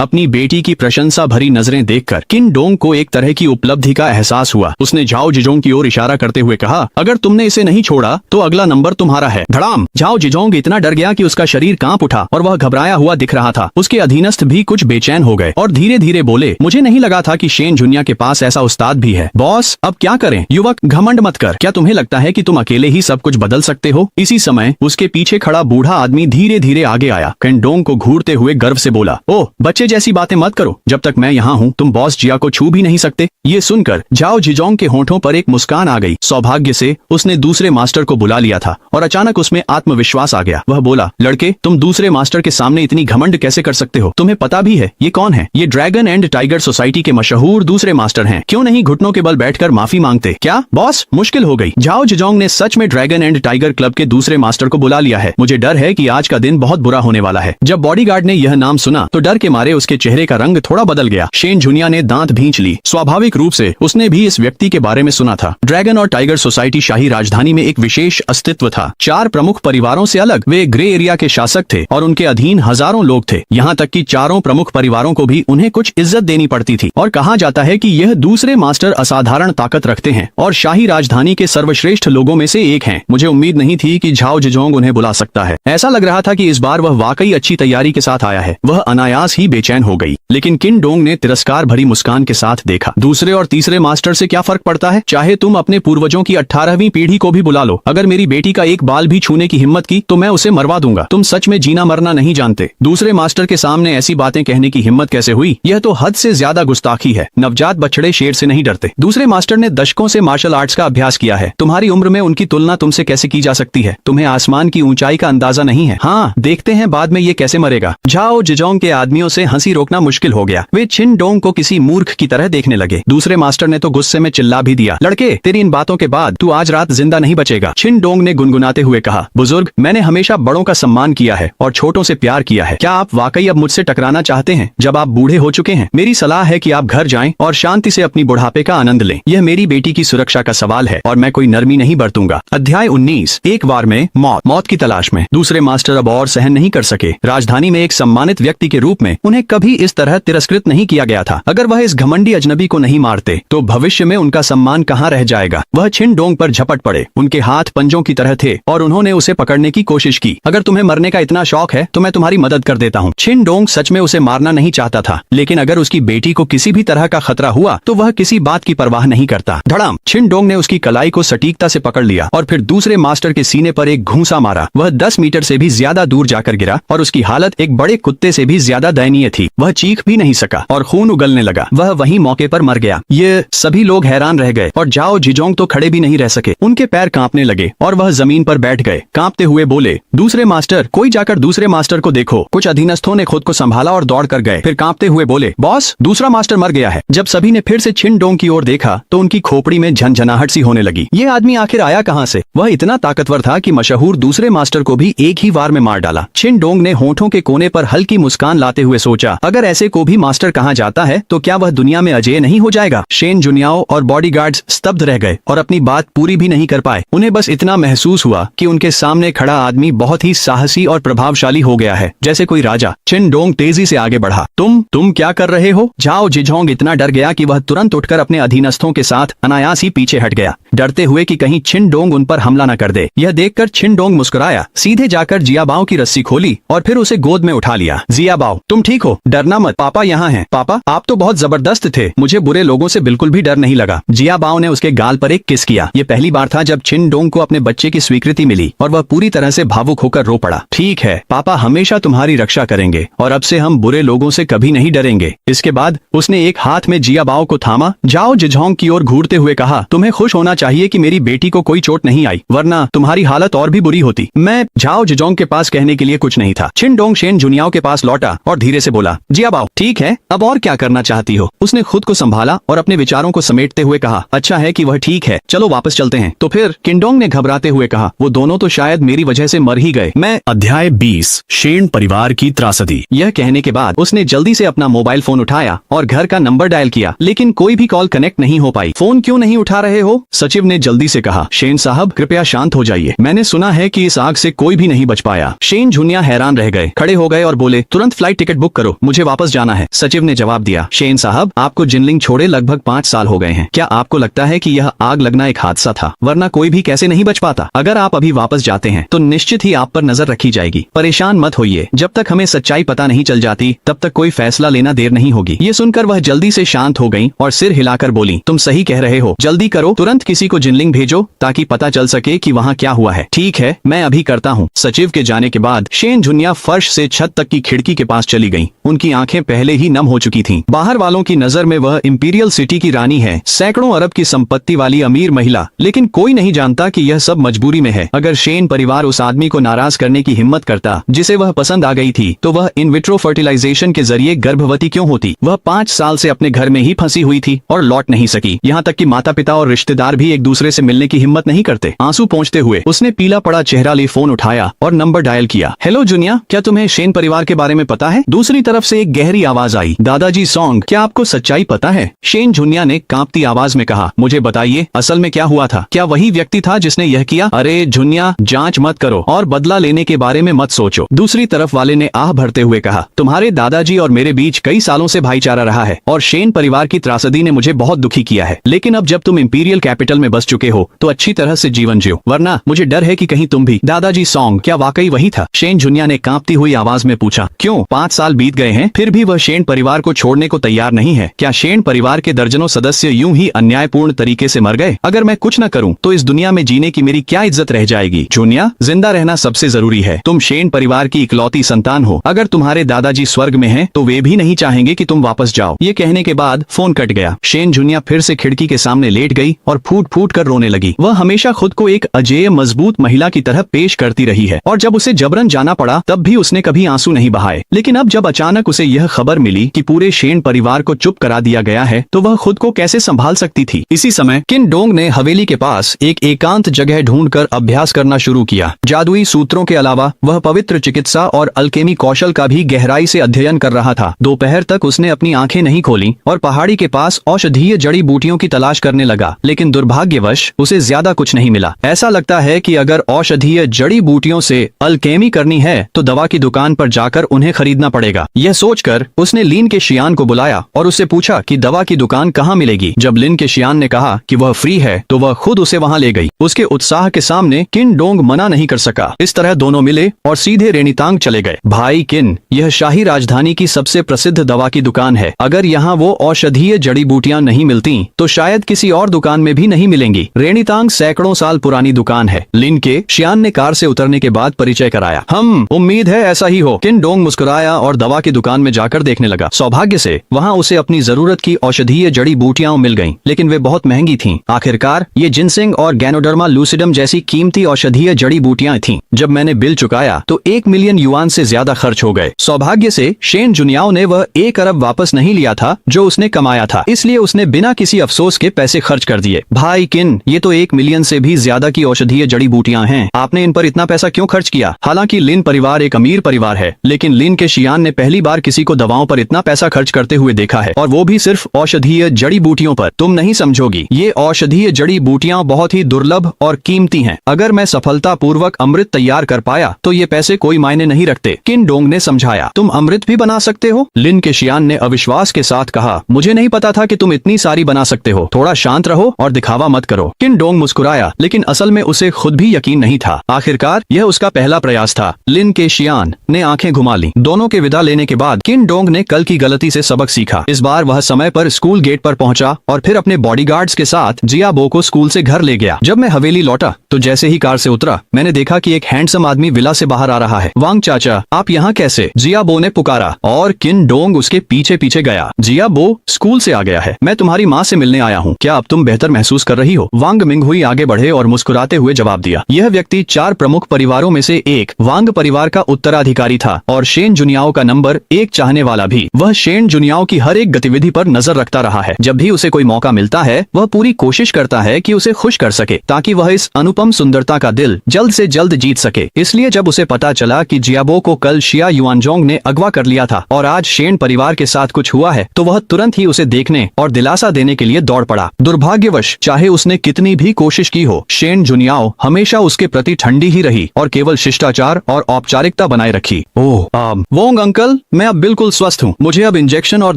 Speaker 1: अपनी बेटी की प्रशंसा भरी नजरें देखकर किन डोंग को एक तरह की उपलब्धि का एहसास हुआ। उसने झाओ जिजोंग की ओर इशारा करते हुए कहा, अगर तुमने इसे नहीं छोड़ा तो अगला नंबर तुम्हारा है। धड़ाम! झाओ जिजोंग इतना डर गया कि उसका शरीर कांप उठा और वह घबराया हुआ दिख रहा था। उसके अधीनस्थ भी कुछ बेचैन हो गए और धीरे धीरे बोले, मुझे नहीं लगा था कि शेन जुनिया के पास ऐसा उस्ताद भी है। बॉस, अब क्या करें? युवक, घमंड मत कर। क्या तुम्हें लगता है कि तुम अकेले ही सब कुछ बदल सकते हो? इसी समय उसके पीछे खड़ा बूढ़ा आदमी धीरे धीरे आगे आया। केंडोंग को घूरते हुए गर्व से बोला, ओह बच्चे जैसी बातें मत करो, जब तक मैं यहाँ हूँ तुम बॉस जिया को छू भी नहीं सकते। ये सुनकर झाओ जिजोंग के होठों पर एक मुस्कान आ गई। सौभाग्य से उसने दूसरे मास्टर को बुला लिया था और अचानक उसमें आत्मविश्वास आ गया। वह बोला, लड़के, तुम दूसरे मास्टर के सामने इतनी घमंड कैसे कर सकते हो? तुम्हें पता भी है ये कौन है? ये ड्रैगन एंड टाइगर सोसाइटी के मशहूर दूसरे मास्टर हैं। क्यों नहीं घुटनों के बल बैठकर माफी मांगते? क्या बॉस, मुश्किल हो गई। झाओ जिजोंग ने सच में ड्रैगन एंड टाइगर क्लब के दूसरे मास्टर को बुला लिया है। मुझे डर है कि आज का दिन बहुत बुरा होने वाला है। जब बॉडीगार्ड ने यह नाम सुना तो डर के मारे उसके चेहरे का रंग थोड़ा बदल गया। शेन जुनिया ने दांत भींच ली। स्वाभाविक रूप से उसने भी इस व्यक्ति के बारे में सुना था। ड्रैगन और टाइगर सोसाइटी शाही राजधानी में एक विशेष अस्तित्व था। 4 प्रमुख परिवारों से अलग वे ग्रे एरिया के शासक थे और उनके अधीन हजारों लोग थे। यहाँ तक कि चारों प्रमुख परिवारों को भी उन्हें कुछ इज्जत देनी पड़ती थी और कहा जाता है कि यह दूसरे मास्टर असाधारण ताकत रखते हैं और शाही राजधानी के सर्वश्रेष्ठ लोगों में से एक हैं। मुझे उम्मीद नहीं थी कि झाओ जिजोंग उन्हें बुला सकता है। ऐसा लग रहा था कि इस बार वह वाकई अच्छी तैयारी के साथ आया है। वह अनायास ही बेचैन हो गई, लेकिन किनडोंग ने तिरस्कार भरी मुस्कान के साथ देखा। दूसरे और तीसरे मास्टर से क्या फर्क पड़ता है? चाहे तुम अपने पूर्वजों की 18वीं पीढ़ी को भी बुला लो, अगर मेरी बेटी का एक बाल भी छूने की हिम्मत की तो मैं उसे मरवा दूंगा। तुम सच में जीना मरना नहीं जानते। दूसरे मास्टर के सामने ऐसी बातें कहने की हिम्मत कैसे हुई? यह तो हद से ज्यादा गुस्ताखी है। नवजात बछड़े शेर से नहीं डरते। दूसरे मास्टर ने दशकों से मार्शल आर्ट्स का अभ्यास किया है। तुम्हारी उम्र में उनकी तुलना तुमसे कैसे की जा सकती है? तुम्हें आसमान की ऊंचाई का अंदाजा नहीं है। हाँ, देखते हैं बाद में ये कैसे मरेगा। झाओ जिजोंग के आदमियों से हंसी रोकना मुश्किल हो गया। वे छिनडोंग को किसी मूर्ख की तरह देखने लगे। दूसरे मास्टर ने तो गुस्से में चिल्ला भी दिया, लड़के, तेरी इन बातों के बाद तू आज रात जिंदा नहीं बचेगा। छिनडोंग ने गुनगुनाते हुए कहा, बुजुर्ग, मैंने हमेशा बड़ों का सम्मान किया है और छोटों से प्यार किया है। क्या आप वाकई अब मुझसे टकराना चाहते हैं जब आप बूढ़े हो चुके हैं? मेरी सलाह है कि आप घर जाएं और शांति से अपनी बुढ़ापे का आनंद लें। यह मेरी बेटी की सुरक्षा का सवाल है और मैं कोई नरमी नहीं बरतूंगा। अध्याय 19। एक बार में मौत की तलाश में। दूसरे मास्टर अब और सहन नहीं कर सके। राजधानी में एक सम्मानित व्यक्ति के रूप में उन्हें कभी इस तरह तिरस्कृत नहीं किया गया था। अगर वह इस घमंडी अजनबी को नहीं मारते तो भविष्य में उनका सम्मान कहाँ रह जाएगा। वह छिनडोंग पर झपट पड़े। उनके हाथ पंजों की तरह थे और उन्होंने उसे पकड़ने की कोशिश की। अगर तुम्हें मरने का इतना शौक है तो मैं तुम्हारी मदद कर देता हूँ। छिनडोंग सच में उसे मारना नहीं चाहता था, लेकिन अगर उसकी बेटी को किसी भी तरह का खतरा हुआ तो वह किसी बात की परवाह नहीं करता। धड़ाम! छिनडोंग ने उसकी कलाई को सटीकता से पकड़ लिया और फिर दूसरे मास्टर के सीने पर एक घूंसा मारा। वह 10 मीटर से भी ज्यादा दूर जाकर गिरा और उसकी हालत एक बड़े कुत्ते से भी ज्यादा दयनीय थी। वह चीख भी नहीं सका और खून उगलने लगा। वह वहीं मौके पर मर गया। ये सभी लोग हैरान रह गए और झाओ जिजोंग तो खड़े भी नहीं रह सके। उनके पैर कांपने लगे और वह जमीन पर बैठ गए। कांपते हुए बोले, दूसरे मास्टर, कोई जाकर दूसरे मास्टर को देखो। कुछ अधीनस्थों ने खुद को संभाला और दौड़ कर गए। फिर कांपते हुए बोले, बॉस, दूसरा मास्टर मर गया है। जब सभी ने फिर से छिनडोंग की ओर देखा तो उनकी खोपड़ी में झनझनाहट सी होने लगी। ये आदमी आखिर आया कहाँ से? वह इतना ताकतवर था कि मशहूर दूसरे मास्टर को भी एक ही वार में मार डाला। छिनडोंग ने होठों के कोने पर हल्की मुस्कान लाते हुए सोचा, अगर ऐसे को भी मास्टर कहाँ जाता है तो क्या वह दुनिया में अजेय नहीं हो जाएगा? शेन जुनियाओ और बॉडीगार्ड्स स्तब्ध रह गए और अपनी बात पूरी भी नहीं कर पाए। उन्हें बस इतना महसूस हुआ कि उनके सामने खड़ा आदमी बहुत ही साहसी और प्रभावशाली हो गया है, जैसे कोई राजा। छिनडोंग तेजी से आगे बढ़ा। तुम क्या कर रहे हो? झाओ जिजोंग इतना डर गया कि वह तुरंत उठकर अपने अधीनस्थों के साथ अनायास ही पीछे हट गया, डरते हुए कि कहीं छिनडोंग उन पर हमला न कर दे। यह देखकर छिनडोंग मुस्कुराया, सीधे जाकर जियाबाओ की रस्सी खोली और फिर उसे गोद में उठा लिया। जियाबाओ, तुम ठीक हो? डरना मत, पापा यहाँ हैं। पापा, आप तो बहुत जबरदस्त थे। मुझे बुरे लोगों से बिल्कुल भी डर नहीं लगा। जियाबाओ ने उसके गाल पर एक किस किया। ये पहली बार था जब छिनडोंग को अपने बच्चे की स्वीकृति मिली और वह पूरी तरह से भावुक होकर रो पड़ा। ठीक है, पापा हमेशा तुम्हारी रक्षा करेंगे और अब से हम बुरे लोगों से कभी नहीं डरेंगे। इसके बाद उसने एक हाथ में जियाबाओ को थामा, झाओ जिजोंग की ओर घूरते हुए कहा, तुम्हें खुश होना चाहिए कि मेरी बेटी को कोई चोट नहीं आई, वरना तुम्हारी हालत और भी बुरी होती। मैं झाओ जिजोंग के पास कहने के लिए कुछ नहीं था। छिनडोंग शेन जुनियाओ के पास लौटा और धीरे से बोला, जियाबाओ, ठीक है, अब और क्या करना चाहती हो? उसने खुद को संभाला और अपने विचारों को समेटते हुए कहा, अच्छा है कि वह ठीक है, चलो वापस चलते हैं। तो फिर? किनडोंग ने घबराते हुए कहा, वो दोनों तो शायद मेरी वजह से मर ही गए। मैं
Speaker 2: अध्याय 20। शेन परिवार की त्रासदी।
Speaker 1: यह कहने के बाद उसने जल्दी से अपना मोबाइल फोन उठाया और घर का नंबर डायल किया, लेकिन कोई भी कॉल कनेक्ट नहीं हो पाई। फोन क्यों नहीं उठा रहे हो? सचिव ने जल्दी से कहा। शेन साहब, कृपया शांत हो जाइए। मैंने सुना है कि इस आग से कोई भी नहीं बच पाया। शेन जुनिया हैरान रह गए, खड़े हो गए और बोले, तुरंत फ्लाइट टिकट बुक करो, मुझे वापस जाना है। सचिव ने जवाब दिया, शेन साहब, आपको जिनले जिनलिंग छोड़े लगभग 5 साल हो गए हैं। क्या आपको लगता है कि यह आग लगना एक हादसा था, वरना कोई भी कैसे नहीं बच पाता? अगर आप अभी वापस जाते हैं तो निश्चित ही आप पर नजर रखी जाएगी। परेशान मत होइए, जब तक हमें सच्चाई पता नहीं चल जाती तब तक कोई फैसला लेना देर नहीं होगी। ये सुनकर वह जल्दी से शांत हो गयी और सिर हिलाकर बोली, तुम सही कह रहे हो, जल्दी करो, तुरंत किसी को जिनलिंग भेजो ताकि पता चल सके कि वहाँ क्या हुआ है। ठीक है, मैं अभी करता हूँ। सचिव के जाने के बाद शेन झुनिया फर्श से छत तक की खिड़की के पास चली गयी। उनकी आंखें पहले ही नम हो चुकी थीं। बाहर वालों की नजर में वह इंपीरियल सिटी की रानी है, सैकड़ों अरब की संपत्ति वाली अमीर महिला, लेकिन कोई नहीं जानता कि यह सब मजबूरी में है। अगर शेन परिवार उस आदमी को नाराज करने की हिम्मत करता जिसे वह पसंद आ गई थी, तो वह इन विट्रो फर्टिलाइजेशन के जरिए गर्भवती क्यों होती? वह 5 साल से अपने घर में ही फंसी हुई थी और लौट नहीं सकी। यहाँ तक कि माता पिता और रिश्तेदार भी एक दूसरे से मिलने की हिम्मत नहीं करते। आंसू पोंछते हुए उसने पीला पड़ा चेहरा ले फोन उठाया और नंबर डायल किया। हेलो जुनिया, क्या तुम्हें शेन परिवार के बारे में पता है? दूसरी तरफ से एक गहरी आवाज आई, दादाजी सॉन्ग, क्या आपको सच्चाई पता है? शेन झुनिया ने कांपती आवाज में कहा, मुझे बताइए, असल में क्या हुआ था? क्या वही व्यक्ति था जिसने यह किया? अरे झुनिया, जांच मत करो और बदला लेने के बारे में मत सोचो। दूसरी तरफ वाले ने आह भरते हुए कहा, तुम्हारे दादाजी और मेरे बीच कई सालों से भाईचारा रहा है और शेन परिवार की त्रासदी ने मुझे बहुत दुखी किया है, लेकिन अब जब तुम इंपीरियल कैपिटल में बस चुके हो तो अच्छी तरह से जीवन जियो, वरना मुझे डर है कि कहीं तुम भी। दादाजी सॉन्ग, क्या वाकई वही था? शेन झुनिया ने कांपती हुई आवाज में पूछा। क्यों, 5 साल बीत गए हैं, फिर भी वह शेन परिवार को छोड़ने को तैयार नहीं है? क्या शेन परिवार के दर्जनों सदस्य यूं ही अन्यायपूर्ण तरीके से मर गए? अगर मैं कुछ न करूं तो इस दुनिया में जीने की मेरी क्या इज्जत रह जाएगी? झुनिया, जिंदा रहना सबसे जरूरी है। तुम शेन परिवार की इकलौती संतान हो। अगर तुम्हारे दादाजी स्वर्ग में हैं, तो वे भी नहीं चाहेंगे कि तुम वापस जाओ। ये कहने के बाद फोन कट गया। शेन झुनिया फिर से खिड़की के सामने लेट गई और फूट फूट कर रोने लगी। वह हमेशा खुद को एक अजेय मजबूत महिला की तरह पेश करती रही है और जब उसे जबरन जाना पड़ा तब भी उसने कभी आंसू नहीं बहाए। लेकिन अब जब अचानक उसे यह खबर मिली कि पूरे शेन परिवार को चुप करा दिया गया है, तो वह खुद को कैसे संभाल सकती थी? इसी समय किन डोंग ने हवेली के पास एक एकांत जगह ढूंढकर अभ्यास करना शुरू किया। जादुई सूत्रों के अलावा वह पवित्र चिकित्सा और अल्केमी कौशल का भी गहराई से अध्ययन कर रहा था। दोपहर तक उसने अपनी आंखें नहीं खोली और पहाड़ी के पास औषधीय जड़ी बूटियों की तलाश करने लगा, लेकिन दुर्भाग्यवश उसे ज्यादा कुछ नहीं मिला। ऐसा लगता है कि अगर औषधीय जड़ी बूटियों से अल्केमी करनी है तो दवा की दुकान पर जाकर उन्हें खरीदना पड़ेगा। यह सोचकर उसने लिन के शियान को बुलाया और उससे पूछा कि दवा की दुकान कहाँ मिलेगी। जब लिन के शियान ने कहा कि वह फ्री है तो वह खुद उसे वहाँ ले गई। उसके उत्साह के सामने किन डोंग मना नहीं कर सका। इस तरह दोनों मिले और सीधे रेनीतांग चले गए। भाई किन, यह शाही राजधानी की सबसे प्रसिद्ध दवा की दुकान है। अगर यहाँ वो औषधीय जड़ी बूटियाँ नहीं मिलती तो शायद किसी और दुकान में भी नहीं मिलेंगी। रेनीतांग सैकड़ों साल पुरानी दुकान है। लिन के शियान ने कार से उतरने के बाद परिचय कराया। हम उम्मीद है ऐसा ही हो। किन डोंग मुस्कुराया और दवा की दुकान में जाकर देखने लगा। सौभाग्य से वहाँ उसे अपनी जरूरत की औषधीय जड़ी बूटियाँ मिल गयी, लेकिन वे बहुत महंगी थीं। आखिरकार ये जिनसिंग और गैनोडर्मा लूसिडम जैसी कीमती औषधीय जड़ी बूटियाँ थीं। जब मैंने बिल चुकाया तो 1 मिलियन युआन से ज्यादा खर्च हो गए। सौभाग्य से शेन जुनियाओ ने वह 1 अरब वापस नहीं लिया था जो उसने कमाया था, इसलिए उसने बिना किसी अफसोस के पैसे खर्च कर दिए। भाई किन, ये तो 1 मिलियन से भी ज्यादा की औषधीय जड़ी बूटियाँ हैं। आपने इन पर इतना पैसा क्यों खर्च किया? हालांकि लिन परिवार एक अमीर परिवार है, लेकिन लिन के शियान ने पहली बार किसी को दवाओं पर इतना पैसा खर्च करते हुए देखा है, और वो भी सिर्फ औषधीय जड़ी बूटियों पर। तुम नहीं समझोगी, ये औषधीय जड़ी बूटियाँ बहुत ही दुर्लभ और कीमती हैं। अगर मैं सफलता पूर्वक अमृत तैयार कर पाया तो ये पैसे कोई मायने नहीं रखते। किन डोंग ने समझाया। तुम अमृत भी बना सकते हो? लिन के शियान ने अविश्वास के साथ कहा, मुझे नहीं पता था कि तुम इतनी सारी बना सकते हो। थोड़ा शांत रहो और दिखावा मत करो। किन डोंग मुस्कुराया, लेकिन असल में उसे खुद भी यकीन नहीं था। आखिरकार यह उसका पहला प्रयास था। लिन के शियान ने आंखें घुमा ली। दोनों के विदा लेने के बाद किन डोंग ने कल की गलती से सबक सीखा। इस बार वह समय पर स्कूल गेट पर पहुंचा और फिर अपने बॉडीगार्ड्स के साथ जियाबो को स्कूल से घर ले गया। जब मैं हवेली लौटा तो जैसे ही कार से उतरा मैंने देखा कि एक हैंडसम आदमी विला से बाहर आ रहा है। वांग चाचा, आप यहाँ कैसे? जियाबो ने पुकारा और किन डोंग उसके पीछे पीछे गया। जियाबो, स्कूल से आ गया है। मैं तुम्हारी माँ से मिलने आया हूँ। क्या अब तुम बेहतर महसूस कर रही हो? वांग मिंगहुई आगे बढ़े और मुस्कुराते हुए जवाब दिया। यह व्यक्ति 4 प्रमुख परिवारों में से एक वांग परिवार का उत्तराधिकारी था और शेन जुनियाओ का नंबर 1 चाहने वाला भी। वह शेन जुनियाओ की हर एक गतिविधि पर नजर रखता रहा है। जब भी उसे कोई मौका मिलता है वह पूरी कोशिश करता है कि उसे खुश कर सके ताकि वह इस अनुपम सुंदरता का दिल जल्द से जल्द जीत सके। इसलिए जब उसे पता चला कि जियाबो को कल शिया युआनजोंग ने अगवा कर लिया था और आज शेन परिवार के साथ कुछ हुआ है, तो वह तुरंत ही उसे देखने और दिलासा देने के लिए दौड़ पड़ा। दुर्भाग्यवश चाहे उसने कितनी भी कोशिश की हो, शेन जुनियाओ हमेशा उसके प्रति ठंडी ही रही और केवल शिष्टाचार और औपचारिकता बनाए रखी। ओह वोंग अंकल, मैं अब बिल्कुल स्वस्थ हूँ। मुझे अब इंजेक्शन और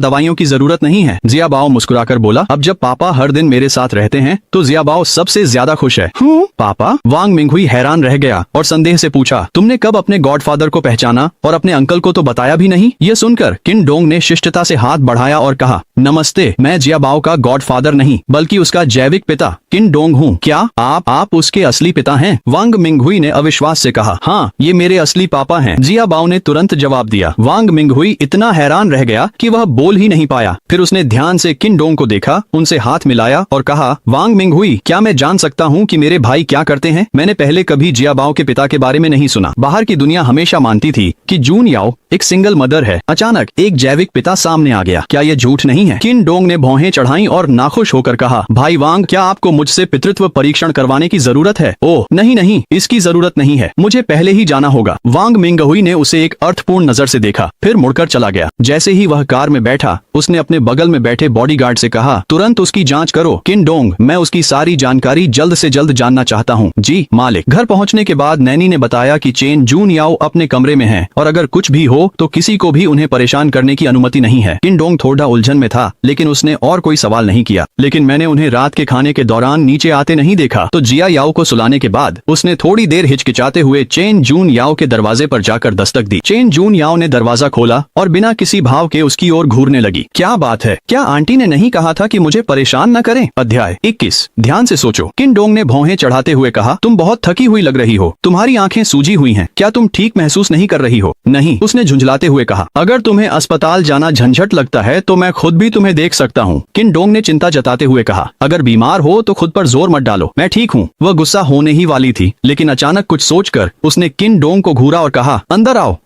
Speaker 1: दवाइयों की जरूरत नहीं है। नहीं है। जियाबाओ मुस्कुराकर बोला, अब जब पापा हर दिन मेरे साथ रहते हैं तो जियाबाओ सबसे ज्यादा खुश है। पापा? वांग मिंगहुई हैरान रह गया और संदेह से पूछा, तुमने कब अपने गॉडफादर को पहचाना और अपने अंकल को तो बताया भी नहीं? ये सुनकर किन डोंग ने शिष्टता से हाथ बढ़ाया और कहा, नमस्ते, मैं जियाबाओ का गॉडफादर नहीं बल्कि उसका जैविक पिता किन डोंग हूँ। क्या आप उसके असली पिता हैं? वांग मिंगहुई ने अविश्वास से कहा, हाँ, ये मेरे असली पापा हैं। जियाबाओ ने तुरंत जवाब दिया। वांग मिंगहुई इतना हैरान रह गया कि वह बोल ही नहीं पाया। फिर उसने ध्यान से किन डोंग को देखा, उनसे हाथ मिलाया और कहा, वांग मिंगहुई, क्या मैं जान सकता हूँ कि मेरे भाई क्या करते हैं? मैंने पहले कभी जियाबाओ के पिता के बारे में नहीं सुना। बाहर की दुनिया हमेशा मानती थी कि जून याओ एक सिंगल मदर है। अचानक एक जैविक पिता सामने आ गया। क्या ये झूठ नहीं है? किन डोंग ने भौहें चढ़ाई और नाखुश होकर कहा, भाई वांग, क्या आपको मुझसे पितृत्व परीक्षण करवाने की जरूरत है? ओह नहीं, इसकी जरूरत नहीं है, मुझे पहले ही जाना होगा। वांग मिंगहुई ने उसे एक अर्थपूर्ण नजर से देखा, फिर मुड़कर चला गया। जैसे ही वह कार में बैठा, उसने अपने बगल में बैठे बॉडीगार्ड से कहा, तुरंत उसकी जांच करो। किन डोंग, मैं उसकी सारी जानकारी जल्द से जल्द जानना चाहता हूँ। जी मालिक। घर पहुँचने के बाद नैनी ने बताया कि चेन जून याओ अपने कमरे में है और अगर कुछ भी हो तो किसी को भी उन्हें परेशान करने की अनुमति नहीं है। किन डोंग थोड़ा उलझन में था, लेकिन उसने और कोई सवाल नहीं किया। लेकिन मैंने उन्हें रात के खाने के दौरान नीचे आते नहीं देखा। तो जिया याओ को सुलाने के बाद उसने थोड़ी देर हिचकिचाते हुए चेन जून याओ के दरवाजे पर जाकर दस्तक दी। चेन जून याओ ने दरवाजा खोला और बिना किसी भाव के उसकी ओर घूरने लगी। क्या बात है, क्या आंटी ने नहीं कहा था कि मुझे परेशान न करें? अध्याय 21। ध्यान से सोचो। किन डोंग ने भौहें चढ़ाते हुए कहा, तुम बहुत थकी हुई लग रही हो, तुम्हारी आंखें सूजी हुई हैं, क्या तुम ठीक महसूस नहीं कर रही हो? नहीं, उसने झुंझलाते हुए कहा, अगर तुम्हें अस्पताल जाना झंझट लगता है तो मैं खुद भी तुम्हें देख सकता हूँ। किन डोंग ने चिंता जताते हुए कहा, अगर बीमार हो तो खुद पर जोर मत डालो, मैं ठीक हूँ। वह गुस्सा होने ही वाली थी, लेकिन अचानक कुछ सोचकर उसने किन डोंग को घूरा और कहा, अंदर आओ।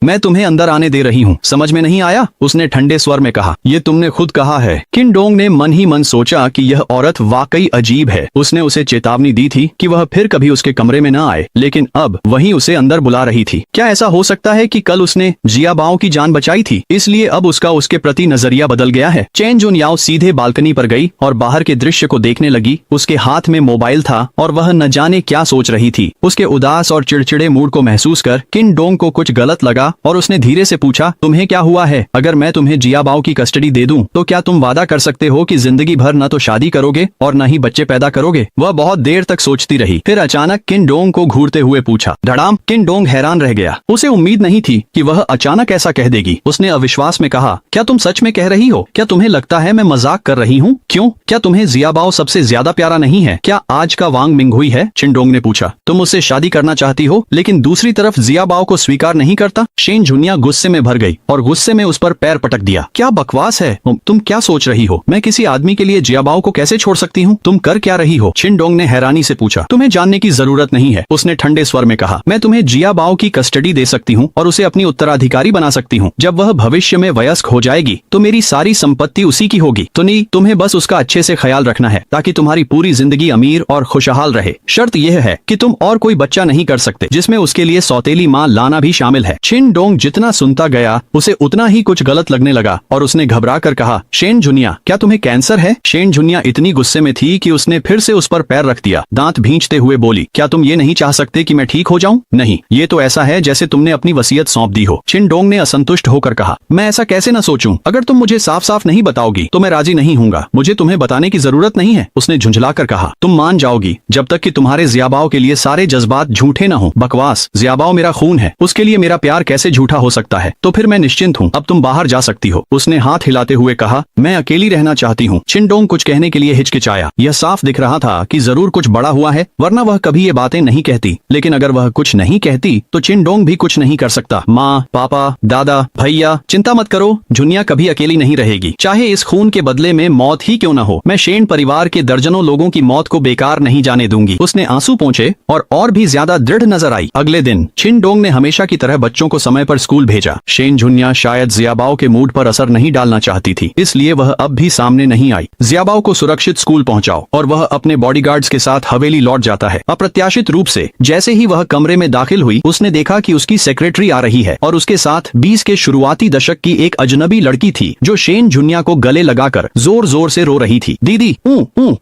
Speaker 1: मैं तुम्हें अंदर आने दे रही हूँ, समझ में नहीं आया? उसने ठंडे स्वर में कहा। ये तुमने खुद कहा है। किन डोंग ने मन ही मन सोचा कि यह औरत वाकई अजीब है। उसने उसे चेतावनी दी थी कि वह फिर कभी उसके कमरे में न आए, लेकिन अब वही उसे अंदर बुला रही थी। क्या ऐसा हो सकता है कि कल उसने जियाबाओ की जान बचाई थी, इसलिए अब उसका उसके प्रति नजरिया बदल गया है? चेन जून याओ सीधे बालकनी पर गई और बाहर के दृश्य को देखने लगी। उसके हाथ में मोबाइल था और वह न जाने क्या सोच रही थी। उसके उदास और चिड़चिड़े मूड को महसूस कर किन डोंग को कुछ गलत लगा और उसने धीरे से पूछा, तुम्हें क्या हुआ है? अगर मैं तुम्हें जियाबाओ की कस्टडी दे दूं तो क्या तुम वादा कर सकते हो कि जिंदगी भर न तो शादी करोगे और न ही बच्चे पैदा करोगे? वह बहुत देर तक सोचती रही, फिर अचानक किन डोंग को घूरते हुए पूछा। धड़ाम। किन डोंग हैरान रह गया। उसे उम्मीद नहीं थी कि वह अचानक ऐसा कह देगी। उसने अविश्वास में कहा, क्या तुम सच में कह रही हो? क्या तुम्हें लगता है मैं मजाक कर रही हूँ? क्यों? क्या तुम्हें जियाबाओ सबसे ज्यादा प्यारा नहीं है? क्या आज का वांग मिंगहुई है? चिन डोंग ने पूछा। तुम उससे शादी करना चाहती हो, लेकिन दूसरी तरफ जियाबाओ को स्वीकार नहीं करता? शेन जुनिया गुस्से में भर गई और गुस्से में उस पर पैर पटक दिया। क्या बकवास है, तुम क्या सोच रही हो? मैं किसी आदमी के लिए जियाबाओ को कैसे छोड़ सकती हूँ? तुम कर क्या रही हो? चिन डोंग ने हैरानी से पूछा। तुम्हें जानने की जरूरत नहीं है, उसने ठंडे स्वर में कहा। मैं तुम्हें जियाबाओ की कस्टडी दे सकती हूँ और उसे अपनी उत्तराधिकारी बना सकती हूँ। जब वह भविष्य में वयस्क हो जाएगी तो मेरी सारी संपत्ति उसी की होगी। तो नहीं, तुम्हें बस उसका अच्छे से ख्याल रखना है ताकि तुम्हारी पूरी जिंदगी अमीर और खुशहाल रहे। शर्त यह है कि तुम और कोई बच्चा नहीं कर सकते, जिसमें उसके लिए सौतेली माँ लाना भी शामिल है। चिन डोंग जितना सुनता गया उसे उतना ही कुछ गलत लगने लगा और उसने घबरा कर कहा, शेन जुनिया, क्या तुम्हें कैंसर है? शेन जुनिया इतनी गुस्से में थी कि उसने फिर से उस पर पैर रख दिया। दांत भींचते हुए बोली, क्या तुम ये नहीं चाह सकते कि मैं ठीक हो जाऊं? नहीं, ये तो ऐसा है जैसे तुमने अपनी वसीयत सौंप दी हो। चिन डोंग ने असंतुष्ट होकर कहा, मैं ऐसा कैसे न सोचूं? अगर तुम मुझे साफ साफ नहीं बताओगी तो मैं राजी नहीं हूँगा। मुझे तुम्हें बताने की जरूरत नहीं है, उसने झुंझलाकर कहा। तुम मान जाओगी जब तक कि तुम्हारे जियाबाओ के लिए सारे जज्बात झूठे न हो। बकवास, जियाबाओ मेरा खून है, उसके लिए मेरा प्यार कैसे झूठा हो सकता है? तो फिर मैं निश्चिंत हूँ, अब तुम बाहर जा सकती हो, उसने हाथ हिलाते हुए कहा। मैं अकेली रहना चाहती हूँ। चिन डोंग कुछ कहने के लिए हिचकिचाया। यह साफ दिख रहा था कि जरूर कुछ बड़ा हुआ है, वरना वह कभी ये बातें नहीं कहती। लेकिन अगर वह कुछ नहीं कहती तो चिन डोंग भी कुछ नहीं कर सकता। माँ, पापा, दादा, भैया, चिंता मत करो, जुनिया कभी अकेली नहीं रहेगी, चाहे इस खून के बदले में मौत ही क्यों न हो। मैं शेन परिवार के दर्जनों लोगों की मौत को बेकार नहीं जाने दूंगी। उसने आंसू पोंछे और भी ज्यादा दृढ़ नजर आई। अगले दिन चिन डोंग ने हमेशा की तरह बच्चों को समय पर स्कूल भेजा। शेन जुनिया शायद जियाबाओ के मूड पर असर नहीं डालना चाहती थी, इसलिए वह अब भी सामने नहीं आई। जियाबाओ को सुरक्षित स्कूल पहुंचाओ और वह अपने बॉडीगार्ड्स के साथ हवेली लौट जाता है। अप्रत्याशित रूप से जैसे ही वह कमरे में दाखिल हुई, उसने देखा कि उसकी सेक्रेटरी आ रही है और उसके साथ 20 के शुरुआती दशक की एक अजनबी लड़की थी जो शेन जुनिया को गले लगाकर जोर जोर से रो रही थी। दीदी,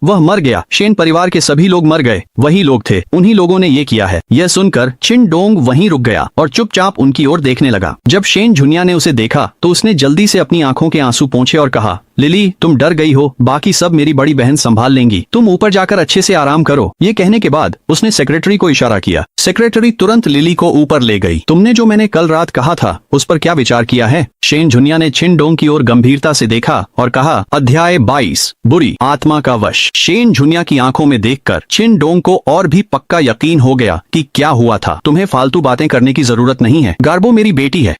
Speaker 1: वह मर गया। शेन परिवार के सभी लोग मर गए। वही लोग थे, उन्हीं लोगों ने ये किया है। यह सुनकर चिन डोंग वहीं रुक गया और चुपचाप उनकी ओर देखने लगा। जब शेन जुनिया ने उसे देखा तो उसने जल्दी से अपनी आंखों के आंसू पोंछ पोंछे और कहा, लिली तुम डर गई हो, बाकी सब मेरी बड़ी बहन संभाल लेंगी, तुम ऊपर जाकर अच्छे से आराम करो। ये कहने के बाद उसने सेक्रेटरी को इशारा किया। सेक्रेटरी तुरंत लिली को ऊपर ले गई। तुमने जो मैंने कल रात कहा था उस पर क्या विचार किया है? शेन झुनिया ने छिन डोंग की ओर गंभीरता से देखा और कहा, अध्याय 22 बुरी आत्मा का वश। शेन झुनिया की आंखों में देखकर छिन डोंग को और भी पक्का यकीन हो गया कि क्या हुआ था। तुम्हें फालतू बातें करने की जरूरत नहीं है, गार्बो मेरी बेटी है।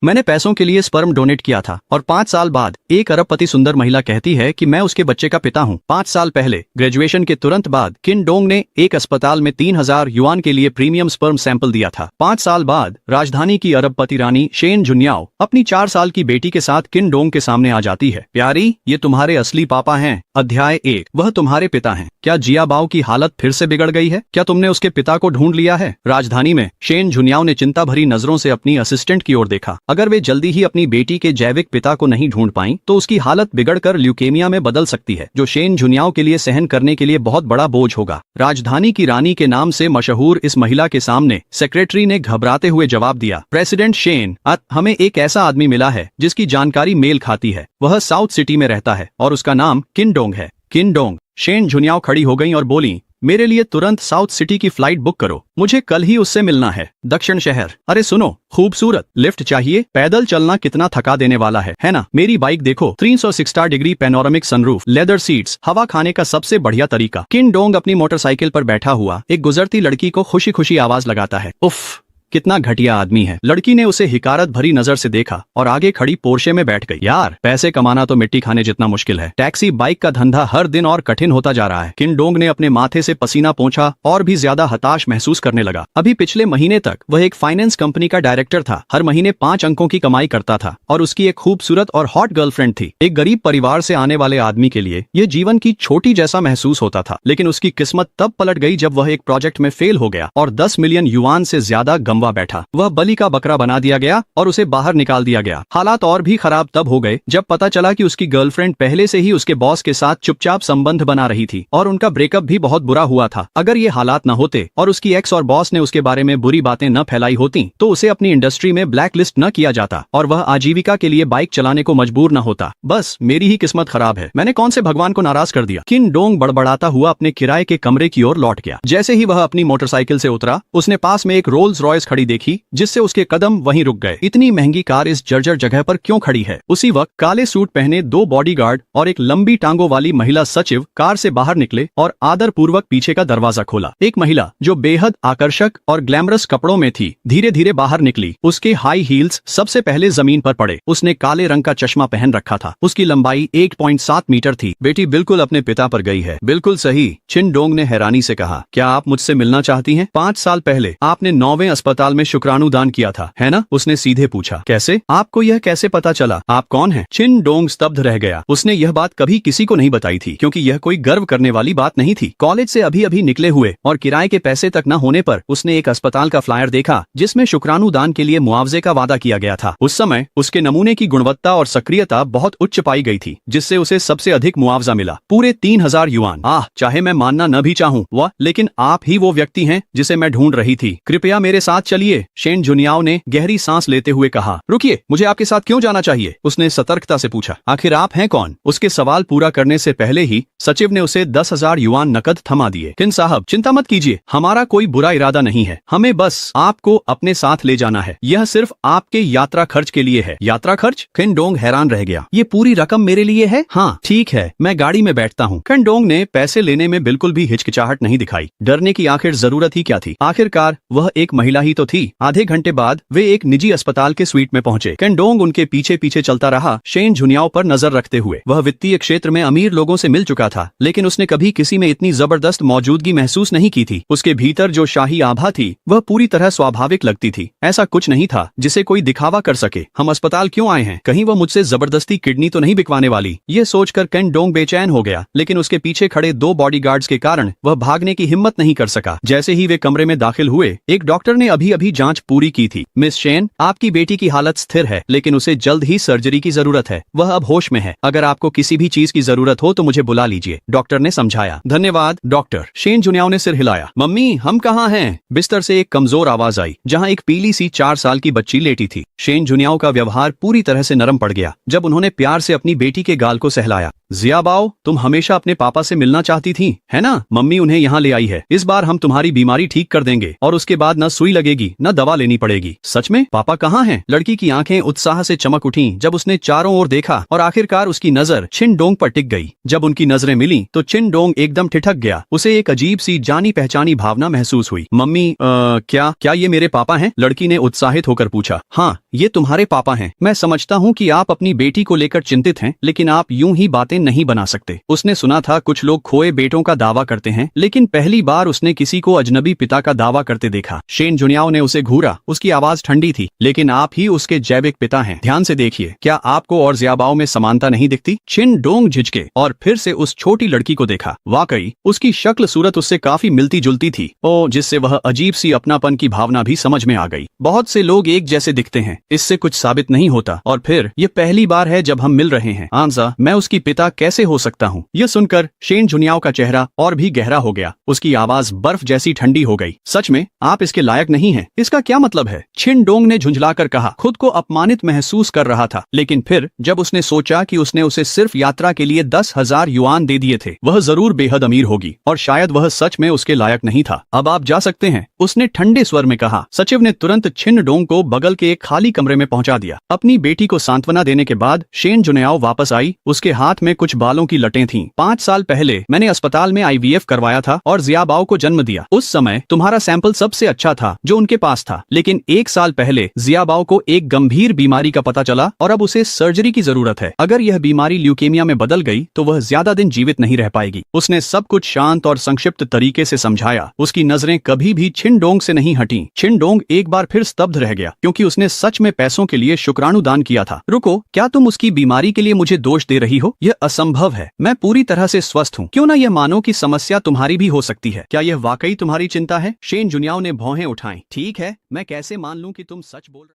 Speaker 1: मैंने पैसों के लिए स्पर्म डोनेट किया था और 5 साल बाद एक अरबपति सुंदर महिला कहती है कि मैं उसके बच्चे का पिता हूँ। 5 साल पहले ग्रेजुएशन के तुरंत बाद किन डोंग ने एक अस्पताल में 3000 युआन के लिए प्रीमियम स्पर्म सैंपल दिया था। 5 साल बाद राजधानी की अरबपति रानी शेन झुनियाओ अपनी 4 साल की बेटी के साथ किन डोंग के सामने आ जाती है। प्यारी, ये तुम्हारे असली पापा हैं। अध्याय 1 वह तुम्हारे पिता हैं। क्या जियाबाओ की हालत फिर से बिगड़ गई है? क्या तुमने उसके पिता को ढूंढ लिया है? राजधानी में शेन झुनियाओ ने चिंता भरी नजरों से अपनी असिस्टेंट की ओर देखा। अगर वे जल्दी ही अपनी बेटी के जैविक पिता को नहीं ढूंढ पाई तो उसकी हालत बिगड़कर ल्यूकेमिया में बदल सकती है, जो शेन झुनियाओ के लिए सहन करने के लिए बहुत बड़ा बोझ होगा। राजधानी की रानी के नाम से मशहूर इस महिला के सामने सेक्रेटरी ने घबराते हुए जवाब दिया, प्रेसिडेंट शेन, हमें एक ऐसा आदमी मिला है जिसकी जानकारी मेल खाती है। वह साउथ सिटी में रहता है और उसका नाम किन डोंग है। किन डोंग? शेन झुनियाओ खड़ी हो गई और बोली, मेरे लिए तुरंत साउथ सिटी की फ्लाइट बुक करो, मुझे कल ही उससे मिलना है। दक्षिण शहर। अरे सुनो, खूबसूरत लिफ्ट चाहिए? पैदल चलना कितना थका देने वाला है ना? मेरी बाइक देखो, 360 degree panoramic sunroof, leather seats, हवा खाने का सबसे बढ़िया तरीका। किन डोंग अपनी मोटरसाइकिल पर बैठा हुआ एक गुजरती लड़की को खुशी खुशी आवाज लगाता है। उफ, कितना घटिया आदमी है। लड़की ने उसे हिकारत भरी नजर से देखा और आगे खड़ी पोर्शे में बैठ गई। यार, पैसे कमाना तो मिट्टी खाने जितना मुश्किल है। टैक्सी बाइक का धंधा हर दिन और कठिन होता जा रहा है। किन डोंग ने अपने माथे से पसीना पोंछा और भी ज्यादा हताश महसूस करने लगा। अभी पिछले महीने तक वह एक फाइनेंस कंपनी का डायरेक्टर था, हर महीने 5 अंकों की कमाई करता था और उसकी एक खूबसूरत और हॉट गर्लफ्रेंड थी। एक गरीब परिवार से आने वाले आदमी के लिए यह जीवन की छोटी जैसा महसूस होता था, लेकिन उसकी किस्मत तब पलट गई जब वह एक प्रोजेक्ट में फेल हो गया और 10 मिलियन युआन से ज्यादा गंवा बैठा। वह बलि का बकरा बना दिया गया और उसे बाहर निकाल दिया गया। हालात और भी खराब तब हो गए जब पता चला कि उसकी गर्लफ्रेंड पहले से ही उसके बॉस के साथ चुपचाप संबंध बना रही थी और उनका ब्रेकअप भी बहुत बुरा हुआ था। अगर ये हालात न होते और उसकी एक्स और बॉस ने उसके बारे में बुरी बातें न फैलाई होती तो उसे अपनी इंडस्ट्री में ब्लैक लिस्ट न किया जाता और वह आजीविका के लिए बाइक चलाने को मजबूर न होता। बस मेरी ही किस्मत खराब है, मैंने कौन से भगवान को नाराज कर दिया। किन डोंग बड़बड़ाता हुआ अपने किराए के कमरे की ओर लौट गया। जैसे ही वह अपनी मोटरसाइकिल से उतरा, उसने पास में एक रोल्स रॉयस खड़ी देखी, जिससे उसके कदम वहीं रुक गए। इतनी महंगी कार इस जर्जर जगह पर क्यों खड़ी है? उसी वक्त काले सूट पहने 2 बॉडीगार्ड और एक लंबी टांगों वाली महिला सचिव कार से बाहर निकले और आदर पूर्वक पीछे का दरवाजा खोला। एक महिला जो बेहद आकर्षक और ग्लैमरस कपड़ों में थी धीरे धीरे बाहर निकली। उसके हाई हील्स सबसे पहले जमीन पर पड़े। उसने काले रंग का चश्मा पहन रखा था। उसकी लंबाई 1.7 मीटर थी। बेटी बिल्कुल अपने पिता पर गई है। बिल्कुल सही, छिन डोंग ने हैरानी से कहा। क्या आप मुझसे मिलना चाहती हैं? 5 साल पहले आपने 9वें अस्पताल में शुक्राणु दान किया था, है ना? उसने सीधे पूछा। कैसे? आपको यह कैसे पता चला? आप कौन हैं? छिन डोंग स्तब्ध रह गया। उसने यह बात कभी किसी को नहीं बताई थी क्योंकि यह कोई गर्व करने वाली बात नहीं थी। कॉलेज से अभी अभी निकले हुए और किराए के पैसे तक न होने पर उसने एक अस्पताल का फ्लायर देखा जिसमें शुक्राणु दान के लिए मुआवजे का वादा किया गया था। उस समय उसके नमूने की गुणवत्ता और सक्रियता बहुत उच्च पाई गई थी, जिससे उसे सबसे अधिक मुआवजा मिला, पूरे 3000 युआन। चाहे मैं मानना न भी चाहूँ वह, लेकिन आप ही वो व्यक्ति हैं जिसे मैं ढूंढ रही थी। कृपया मेरे साथ चलिए, शेन झुनियाओ ने गहरी सांस लेते हुए कहा। रुकिए, मुझे आपके साथ क्यों जाना चाहिए? उसने सतर्कता से पूछा। आखिर आप हैं कौन? उसके सवाल पूरा करने से पहले ही सचिव ने उसे 10,000 युआन नकद थमा दिए। किन साहब, चिंता मत कीजिए, हमारा कोई बुरा इरादा नहीं है, हमें बस आपको अपने साथ ले जाना है। यह सिर्फ आपके यात्रा खर्च के लिए है। यात्रा खर्च? किन डोंग हैरान रह गया। ये पूरी रकम मेरे लिए है? हाँ ठीक है, मैं गाड़ी में बैठता हूँ। किन डोंग ने पैसे लेने में बिल्कुल भी हिचकिचाहट नहीं दिखाई। डरने की आखिर जरूरत ही क्या थी? आखिरकार वह एक महिला ही तो थी। आधे घंटे बाद वे एक निजी अस्पताल के स्वीट में पहुंचे। केंडोंग उनके पीछे पीछे चलता रहा, शेन झुनियाओ पर नजर रखते हुए। वह वित्तीय क्षेत्र में अमीर लोगों से मिल चुका था, लेकिन उसने कभी किसी में इतनी जबरदस्त मौजूदगी महसूस नहीं की थी। उसके भीतर जो शाही आभा थी वह पूरी तरह स्वाभाविक लगती थी। ऐसा कुछ नहीं था जिसे कोई दिखावा कर सके। हम अस्पताल क्यों आए हैं? कहीं वह मुझसे जबरदस्ती किडनी तो नहीं बिकवाने वाली? ये सोचकर केंडोंग बेचैन हो गया, लेकिन उसके पीछे खड़े 2 बॉडीगार्ड्स के कारण वह भागने की हिम्मत नहीं कर सका। जैसे ही वे कमरे में दाखिल हुए, एक डॉक्टर ने अभी जांच पूरी की थी। मिस शेन, आपकी बेटी की हालत स्थिर है, लेकिन उसे जल्द ही सर्जरी की जरूरत है। वह अब होश में है। अगर आपको किसी भी चीज की जरूरत हो तो मुझे बुला लीजिए, डॉक्टर ने समझाया। धन्यवाद डॉक्टर, शेन झुनियाओ ने सिर हिलाया। मम्मी, हम कहाँ हैं? बिस्तर से एक कमजोर आवाज आई, जहाँ एक पीली सी 4 साल की बच्ची लेटी थी। शेन झुनियाओ का व्यवहार पूरी तरह से नरम पड़ गया जब उन्होंने प्यार से अपनी बेटी के गाल को सहलाया। जियाबाओ, तुम हमेशा अपने पापा से मिलना चाहती थी, है ना? मम्मी उन्हें यहाँ ले आई है। इस बार हम तुम्हारी बीमारी ठीक कर देंगे और उसके बाद न सुई लगेगी न दवा लेनी पड़ेगी। सच में? पापा कहाँ हैं? लड़की की आंखें उत्साह से चमक उठीं जब उसने चारों ओर देखा और आखिरकार उसकी नजर छिनडोंग पर टिक गई। जब उनकी नजरें मिली तो छिनडोंग एकदम ठिठक गया। उसे एक अजीब सी जानी पहचानी भावना महसूस हुई। मम्मी, क्या ये मेरे पापा हैं? लड़की ने उत्साहित होकर पूछा। हाँ, ये तुम्हारे पापा हैं। मैं समझता हूँ कि आप अपनी बेटी को लेकर चिंतित हैं, लेकिन आप यूं ही बातें नहीं बना सकते। उसने सुना था कुछ लोग खोए बेटों का दावा करते हैं, लेकिन पहली बार उसने किसी को अजनबी पिता का दावा करते देखा। शेन झुनियाओ ने उसे घूरा। उसकी आवाज ठंडी थी। लेकिन आप ही उसके जैविक पिता हैं। ध्यान से देखिए, क्या आपको और जियाबाओ में समानता नहीं दिखती? छिनडोंग झिझके और फिर से उस छोटी लड़की को देखा। वाकई उसकी शक्ल सूरत उससे काफी मिलती जुलती थी, जिससे वह अजीब सी अपनापन की भावना भी समझ में आ गई। बहुत से लोग एक जैसे दिखते हैं, इससे कुछ साबित नहीं होता। और फिर ये पहली बार है जब हम मिल रहे हैं। आंजा, मैं उसकी पिता कैसे हो सकता हूँ? यह सुनकर शेन झुनियाओ का चेहरा और भी गहरा हो गया। उसकी आवाज बर्फ जैसी ठंडी हो गई। सच में आप इसके लायक नहीं हैं। इसका क्या मतलब है? छिनडोंग ने झुंझलाकर कहा। खुद को अपमानित महसूस कर रहा था, लेकिन फिर जब उसने सोचा कि उसने उसे सिर्फ यात्रा के लिए 10,000 युआन दे दिए थे, वह जरूर बेहद अमीर होगी और शायद वह सच में उसके लायक नहीं था। अब आप जा सकते हैं, उसने ठंडे स्वर में कहा। सचिव ने तुरंत छिनडोंग को बगल के एक खाली कमरे में पहुंचा दिया। अपनी बेटी को सांत्वना देने के बाद शेन झुनियाओ वापस आई। उसके हाथ में कुछ बालों की लटें थीं। 5 साल पहले मैंने अस्पताल में IVF करवाया था और जियाबाओ को जन्म दिया। उस समय तुम्हारा सैंपल सबसे अच्छा था जो उनके पास था, लेकिन 1 साल पहले जियाबाओ को एक गंभीर बीमारी का पता चला और अब उसे सर्जरी की जरूरत है। अगर यह बीमारी ल्यूकेमिया में बदल गई तो वह ज्यादा दिन जीवित नहीं रह पाएगी। उसने सब कुछ शांत और संक्षिप्त तरीके से समझाया। उसकी नजरें कभी भी छिनडोंग से नहीं हटी। छिनडोंग एक बार फिर स्तब्ध रह गया, क्योंकि उसने सच में पैसों के लिए शुक्राणु दान किया था। रुको, क्या तुम उसकी बीमारी के लिए मुझे दोष दे रही हो? यह असंभव है। मैं पूरी तरह से स्वस्थ हूँ। क्यों ना यह मानो कि समस्या तुम्हारी भी हो सकती है। क्या यह वाकई तुम्हारी चिंता है? शेन झुनियाओ ने भौहें उठाई। ठीक है, मैं कैसे मान लूं कि तुम सच बोल